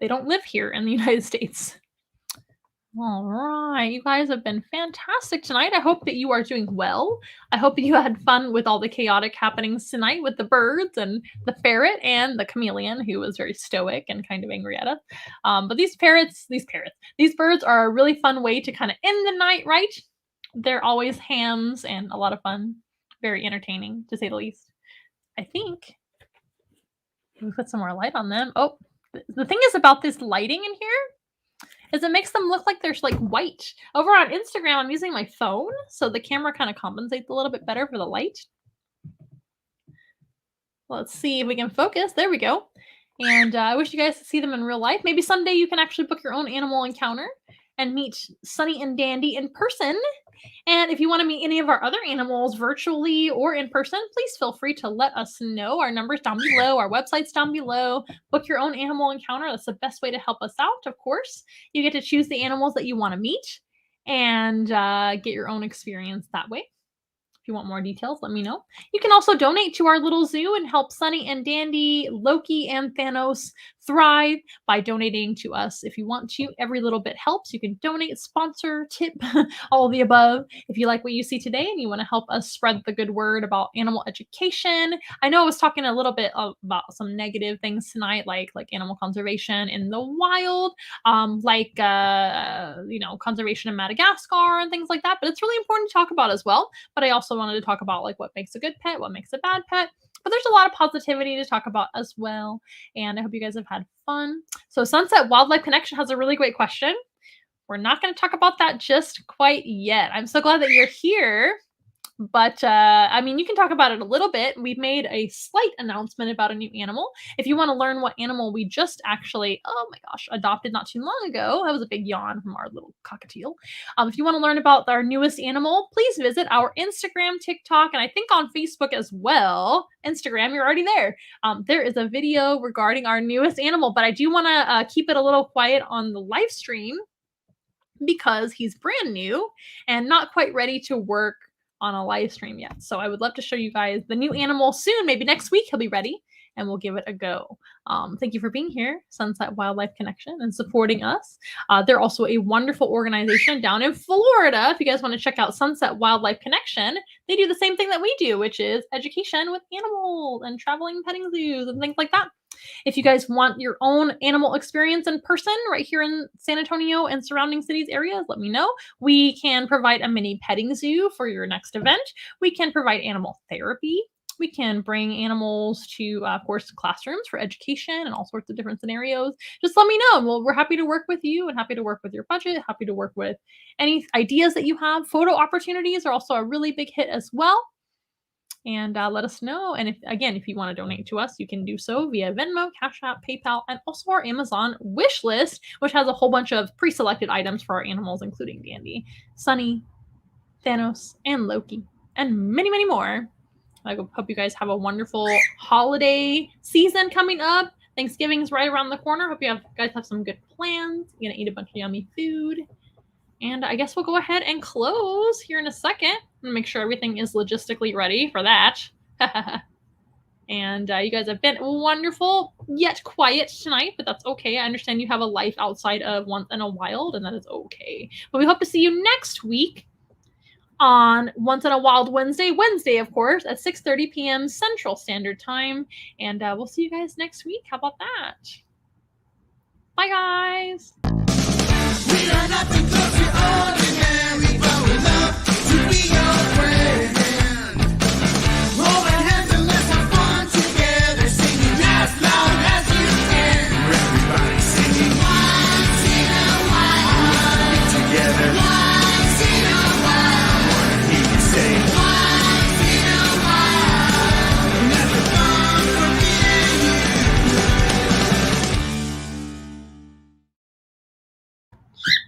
They don't live here in the United States. All right, you guys have been fantastic tonight. I hope that you are doing well. I hope you had fun with all the chaotic happenings tonight with the birds and the ferret and the chameleon, who was very stoic and kind of angry at us. But these birds are a really fun way to kind of end the night, right? They're always hams and a lot of fun. Very entertaining, to say the least. I think we put some more light on them. Oh, the thing is about this lighting in here is it makes them look like they're like white. Over on Instagram, I'm using my phone, so the camera kind of compensates a little bit better for the light. Let's see if we can focus. There we go. And I wish you guys could see them in real life. Maybe someday you can actually book your own animal encounter and meet Sunny and Dandy in person. And if you want to meet any of our other animals virtually or in person, please feel free to let us know. Our number's down below. Our website's down below. Book your own animal encounter. That's the best way to help us out, of course. You get to choose the animals that you want to meet and get your own experience that way. If you want more details, let me know. You can also donate to our little zoo and help Sunny and Dandy, Loki, and Thanos thrive by donating to us if you want to. Every little bit helps. You can donate, sponsor, tip, all of the above. If you like what you see today and you want to help us spread the good word about animal education. I know I was talking a little bit about some negative things tonight, like animal conservation in the wild, conservation in Madagascar and things like that. But it's really important to talk about as well. But I also wanted to talk about like what makes a good pet, what makes a bad pet. But there's a lot of positivity to talk about as well. And I hope you guys have had fun. So Sunset Wildlife Connection has a really great question. We're not going to talk about that just quite yet. I'm so glad that you're here. But, I mean, you can talk about it a little bit. We've made a slight announcement about a new animal. If you want to learn what animal we just actually, oh my gosh, adopted not too long ago, that was a big yawn from our little cockatiel. If you want to learn about our newest animal, please visit our Instagram, TikTok, and I think on Facebook as well. Instagram, you're already there. There is a video regarding our newest animal, but I do want to keep it a little quiet on the live stream because he's brand new and not quite ready to work on a live stream yet. So I would love to show you guys the new animal soon. Maybe next week he'll be ready and we'll give it a go. Thank you for being here, Sunset Wildlife Connection, and supporting us. They're also a wonderful organization down in Florida. If you guys want to check out Sunset Wildlife Connection, they do the same thing that we do, which is education with animals and traveling petting zoos and things like that. If you guys want your own animal experience in person right here in San Antonio and surrounding cities areas, let me know. We can provide a mini petting zoo for your next event. We can provide animal therapy. We can bring animals to, of course, classrooms for education and all sorts of different scenarios. Just let me know. Well, we're happy to work with you and happy to work with your budget, happy to work with any ideas that you have. Photo opportunities are also a really big hit as well. And let us know. And if you want to donate to us, you can do so via Venmo, Cash App, PayPal, and also our Amazon wish list, which has a whole bunch of pre-selected items for our animals, including Dandy, Sunny, Thanos, and Loki, and many, many more. I hope you guys have a wonderful holiday season coming up. Thanksgiving's right around the corner. Hope you guys have some good plans. You're going to eat a bunch of yummy food. And I guess we'll go ahead and close here in a second and make sure everything is logistically ready for that. And you guys have been wonderful, yet quiet tonight, but that's okay. I understand you have a life outside of Once in a Wild, and that is okay. But we hope to see you next week on Once in a Wild Wednesday, of course, at 6:30 p.m. Central Standard Time. And we'll see you guys next week. How about that? Bye, guys. We are nothing close to ordinary, but we love to be your friend. Hold our hands and let's have fun together, singing as loud as you can. Everybody singing once in a while. Together. Once in a while. I wanna hear you say once in a while. That's the fun for me and you.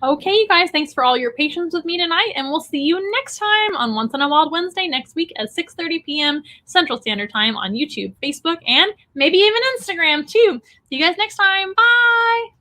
Okay, you guys, thanks for all your patience with me tonight, and we'll see you next time on Once in a Wild Wednesday next week at 6:30 p.m. Central Standard Time on YouTube, Facebook, and maybe even Instagram too. See you guys next time. Bye!